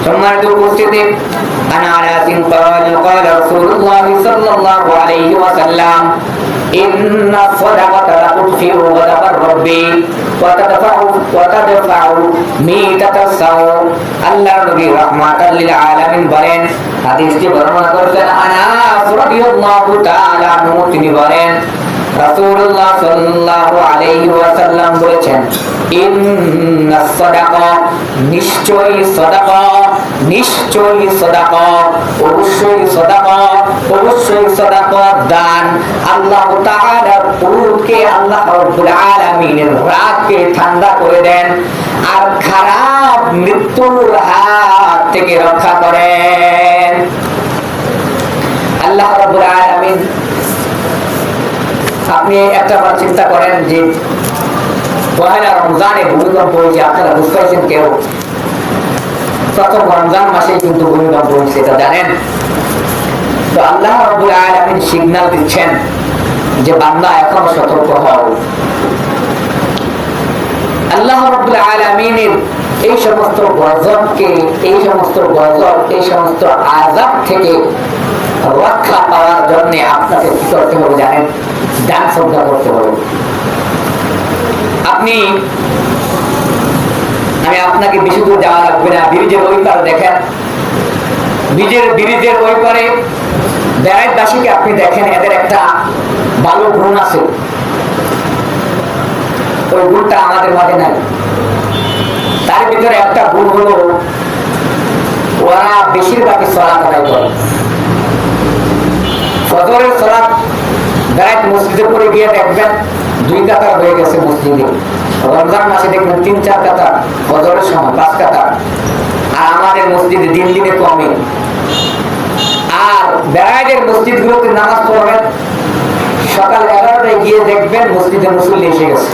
সম্মানিত উপস্থিতি, আন আনাসিন قال قال رسول الله صلى الله عليه وسلم إن الصدقة لتطفئ غضب الرب وتدفع ميتة السوء। আল্লাহর নবী রাহমাতাল লিল আলামিন বলেন, হাদিসটি বর্ণনা করেছেন আনাস রাদিয়াল্লাহু তাআলা আনহু, তিনি বলেন রাসূলুল্লাহ সাল্লাল্লাহু আলাইহি ওয়াসাল্লাম বলেছেন, ইন্নাস সাদাকা, নিশ্চয়ই সাদাকা, নিশ্চয়ই সাদাকা, অবশ্যই সাদাকা, অবশ্যই সাদাকা দান আল্লাহ তাআলার ক্রোধকে, আল্লাহ রাব্বুল আলামিনের রাগকে ঠান্ডা করে দেন আর খারাপ মৃত্যুর হাত থেকে রক্ষা করেন। আল্লাহ রাব্বুল আলামিন, আপনি একটা বার চিন্তা করেন যে পহেলা রমজানে ভূমিকম্প হয়েছে, আপনারা বুঝতে পারছেন কেউ? প্রথম রমজান মাসে কিন্তু ভূমিকম্প হয়েছে, এটা জানেন? তো আল্লাহ রাব্বুল আলামিন সিগন্যাল দিচ্ছেন যে বান্দা এখনো সতর্ক হও। আল্লাহ রাব্বুল আলামিনের এই সমস্ত গজবকে, এই সমস্ত গজব, এই সমস্ত আযাব থেকে রক্ষা পাওয়ার জন্য আপনাকে কি করতে হবে জানেন? দান সদকা করতে হবে। আমি আপনাকে বেশি দূর যাওয়া লাগবে না, ব্রিজের ওই পারে দেখেন, ব্রিজের ওই পারে বেড়াইবাসীকে আপনি দেখেন, এদের একটা ভালো গুণ আছে, ওই গুণটা আমাদের মাঝে নাই। তার ভিতরে একটা গুণ হলো ওরা বেশিরভাগই সালাত আদায় করে। ফজরের সালাত বেড়াইত মসজিদে পড়ে গিয়ে দেখবেন 2 কাতার হয়ে গেছে মসজিদে। রমজান মাসে দেখবেন 3-4 কাতার, ফজরের সময় 5 কাতার, আর আমাদের মসজিদে দিন দিনে কমে। আর বেড়াইদের মসজিদগুলোতে নামাজ পড়বেন, সকাল 11টায় গিয়ে দেখবেন মসজিদে মুসল্লি এসে গেছে।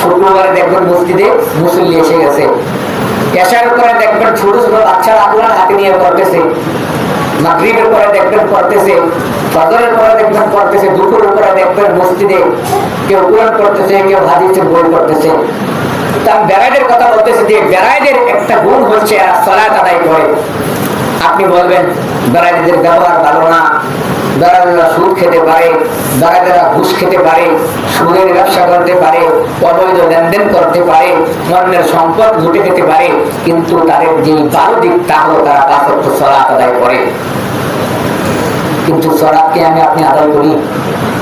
শুক্রবারে দেখবেন মসজিদে মুসল্লি এসে গেছে। এশার পরে দেখবেন ছোট ছোট বাচ্চারা কোরআন হাতে নিয়ে পড়তেছে, মাগরিবের পরে দেখবেন পড়তেছে, ফজরের পরে দেখবেন পড়তেছে, দুপুরের পরে দেখবেন মসজিদে কেউ কোরআন পড়তেছে, কেউ হাদিসের বই পড়তেছে। তার বেড়াইদের কথা বলতেছে যে বেড়াইদের একটা গুণ হচ্ছে এরা সালাত আদায় করে। আপনি বলবেন বেড়াইদের ব্যবহার ভালো না, বেড়াইরা সুদ খেতে পারে, বেড়াইরা ঘুষ খেতে পারে, সুদের ব্যবসা করতে পারে, অবৈধ লেনদেন করতে পারে, অন্যের সম্পদ লুটে খেতে পারে, কিন্তু তাদের যে ভালো দিক তা হলো তারা 5 ওয়াক্ত সালাত আদায় করে। কিন্তু সালাতকে আপনি আদায় করি?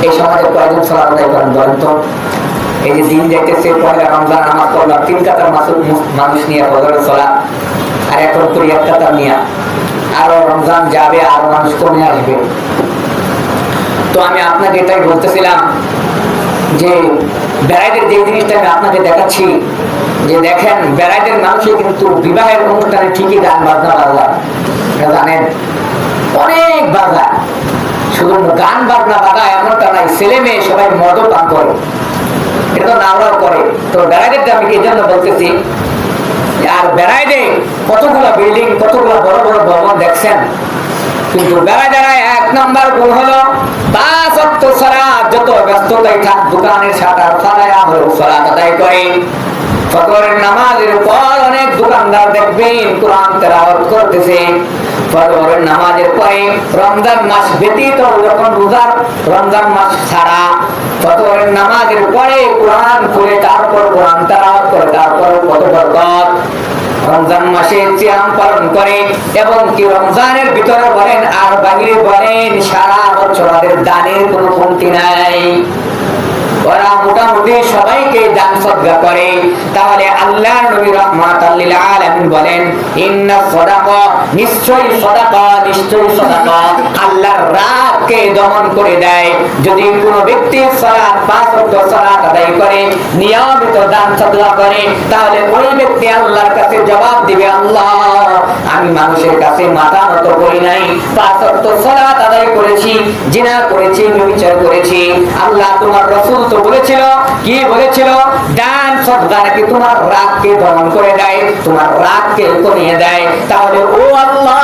এই সমাজে কয়জন সালাত আদায় করেন বলেন তো? এই যে দিন যাইতেছে, পয়লা রমজান নামাজ পড়লাম 3 কাতার মানুষ নিয়ে ফজরের সালাত, আর এখন করি 1 কাতার নিয়ে, আরো রমজান যাবে, আরো মানুষ কমে আসবে। তো আমি আপনাকে এটাই বলতেছিলাম যে বেড়াইদের যে জিনিসটা আমি আপনাকে দেখাচ্ছি, যে দেখেন বেড়াইদের মানুষে কিন্তু বিবাহের অনুষ্ঠানে ঠিকই গান বাজনা বাজায়, জানেন? অনেক বাজায়, শুধু গান বাজনা বাজায় এমনটা নাই, ছেলে মেয়ে সবাই মদও পান করে, এটা তো নামরাও করে। তো বেড়াইদেরটা আমি এই জন্য বলতেছি, আর বেড়াইদে কতগুলো বিল্ডিং, কতগুলো বড় বড় ভবন দেখছেন, কিন্তু বেড়াইদারা 1 নম্বর গুণ হলো 5 ওয়াক্ত সালাত, যত ব্যস্ততাই থাক দোকানের শাটার ফালায়া হলো সালাত আদায় করে। ফজরের নামাজের পর অনেক দোকানদার দেখবেন কোরআন তেলাওয়াত করতেছে। ফজরের নামাজের পরে রমজান মাস ব্যতীত, যখন রোজার রমজান মাস ছাড়া ফজরের নামাজের পরে কোরআন পড়ে তারপর কোরআন তেলাওয়াত করে, তারপর কত বরকত। রমজান মাসে সিয়াম পালন করে, এবং কি রমজানের ভিতরে বলেন আর বাহিরে বলেন সারা বছর ওদের দানের কোনো কমতি নাই। ওরা মোটামুটি সবাইকে দান সদকা করে। তাহলে আল্লাহর নবী রাহমাতাল লিল আলামিন বলেন, ইন্নাস সাদাকা, নিশ্চয়ই সাদাকা, নিশ্চয়ই সাদাকা আল্লাহর রাগকে দমন করে দেয়। যদি কোনো ব্যক্তি সালাত 5 ওয়াক্ত সালাত আদায় করে, নিয়মিত দান সদকা করে, তাহলে ওই ব্যক্তি আল্লাহর কাছে জবাব দিবে, আল্লাহ আমি মানুষের কাছে মাথা নত করি নাই, 5 ওয়াক্ত সালাত আদায় করেছি, জিনা করেছি, ব্যভিচার করেছি। আল্লাহ তোমার রাসূল তো বলেছিল, কি বলেছিল? দান সদকা নাকি তোমার রাগকে দমন করে দেয়, তোমার রাগকে কমিয়ে দেয়। তাহলে ও আল্লাহ,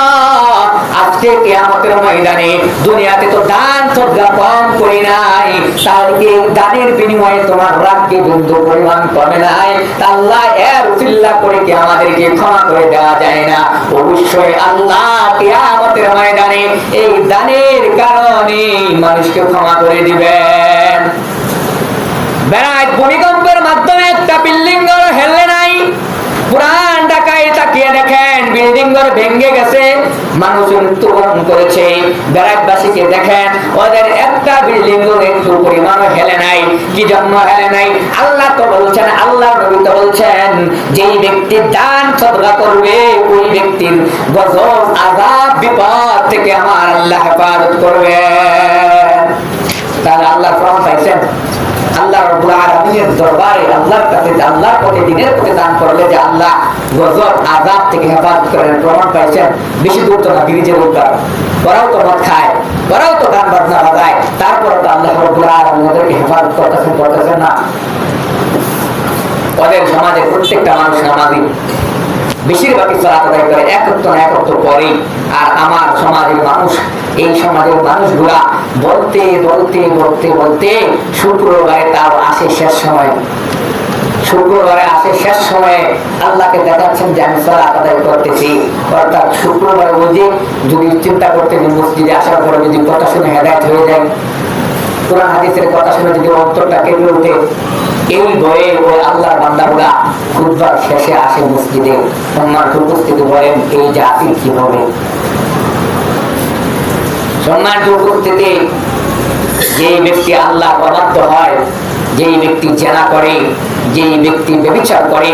আজকে কিয়ামতের ময়দানে দুনিয়াতে তো দান সদকা কম করি নাই, তাহলে কি দানের বিনিময়ে তোমার রাগকে বিন্দু পরিমাণ কমে নাই? আল্লাহ এর উসিলা করে কি আমাদেরকে ক্ষমা করে দেওয়া যায় না? অবশ্যই আল্লাহ কিয়ামতের ময়দানে এই দানের কারণে মানুষকে ক্ষমা করে দিবেন। বেড়াইত ভূমিকম্পের মাধ্যমে একটা বিল্ডিং হেলে নাই, পুরান ঢাকায় তাকিয়ে দেখেন বিল্ডিং ঘর ভেঙে গেছে, মানুষ মৃত্যুবরণ করেছে। ব্যারাকবাসীকে দেখেন, ওদের একটা বিল্ডিং একটু পরিমাণও হেলে নাই। কি জন্য হেলে নাই? আল্লাহ তো বলছেন, আল্লাহ নবী তো বলছেন, যেই ব্যক্তি দান সদকা করবে ওই ব্যক্তির গজব, আযাব, বিপদ থেকে আমার আল্লাহ হেফাজত করবে। তাহলে আল্লাহ প্রমাণ পাইছেন, আল্লাহ রাব্বুল আলামিনের দরবারে আল্লাহর কাছে আল্লাহর পথে দিনের পথে দান করলে যে আল্লাহ গজব আযাব থেকে হেফাজত করেন, প্রমাণ পাইছেন। বেশি দূর তো না, ব্রিজের উপর ওরাও তো মদ খায়, ওরাও তো গান বাজনা বাজায়, তারপরে তো আল্লাহ রাব্বুল আলামিন ওদেরকে হেফাজত করতেছেন না। ওদের সমাজে প্রত্যেকটা মানুষ নামাজি, বেশিরভাগই সালাত আদায় করে, এক ওয়াক্ত না এক ওয়াক্ত পরে। আর আমার সমাজের মানুষ, এই সমাজের মানুষগুলা বলতে বলতে বলতে বলতে শুক্রবারে তাও আসে শেষ সময়, শুক্রবারে আসে শেষ সময়ে আল্লাহকে দেখাচ্ছেন যে আমি সালাত আদায় করতেছি। অর্থাৎ শুক্রবারে বুঝি যদি চিন্তা করতে যে মসজিদে আসার পরে যদি কথা শুনে হেদায়েত হয়ে যায়, কোরআন হাদিসের কথা শুনে যদি অন্তরটা কেঁপে ওঠে, এই ভয়ে ওই আল্লাহর বান্দাগুলা খুতবার শেষে আসে মসজিদে। সম্মানিত উপস্থিতি, বলেন এই জাতি কি হবে? সম্মানিত উপস্থিতি, যে ব্যক্তি আল্লাহ অবাধ্য হয়, যেই ব্যক্তি জেনা করে, যেই ব্যক্তি ব্যভিচার করে,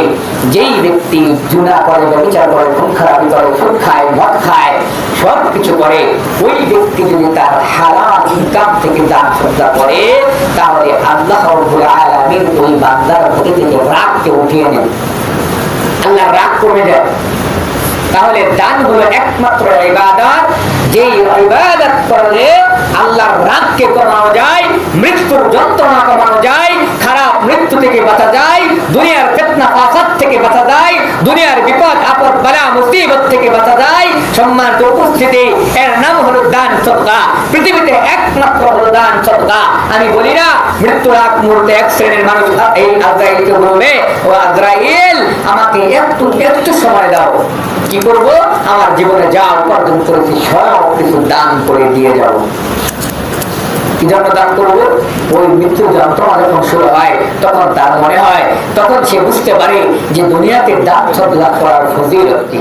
যেই ব্যক্তি জুনা করে, ব্যভিচার করে, খুন খারাপি করে, সুদ খায়, মদ খায়, সব কিছু করে, ওই ব্যক্তি যদি তার হালাল ইনকাম থেকে দান সদকা করে, তাহলে আল্লাহ রাব্বুল আলামিন ওই বান্দার প্রতি থেকে রাগকে উঠিয়ে নেন, আল্লাহ রাগ কমে যায়। তাহলে দান হলো একমাত্র ইবাদত, যেই ইবাদত করলে আল্লাহর রাগকে কমানো যায়, মৃত্যুর যন্ত্রণা কমানো যায়, খারাপ মৃত্যু থেকে বাঁচা যায়, দুনিয়ার ফিতনা ফাসাদ থেকে বাঁচা যায়, দুনিয়ার বিপদ আপদ বালা মুসিবত থেকে বাঁচা যায়। সম্মানিত উপস্থিতি, এর নাম হলো দান সদকা। পৃথিবীতে একমাত্র হলো দান সদকা। আমি বলি না, মৃত্যুর আগ মুহূর্তে এক শ্রেণীর মানুষ এই আজরাইলকে বলবে, ও আজরাইল আমাকে একটু সময় দাও, কি করব? আমার জীবনে যা উপার্জন করেছি সব কিছু দান করে দিয়ে যাব। কি জন্য দান করবো? ওই মৃত্যুর যন্ত্রণা যখন শুরু হয় তখন তার মনে হয়, তখন সে বুঝতে পারে যে দুনিয়াতে দান সদকা করার ফজিলত কি।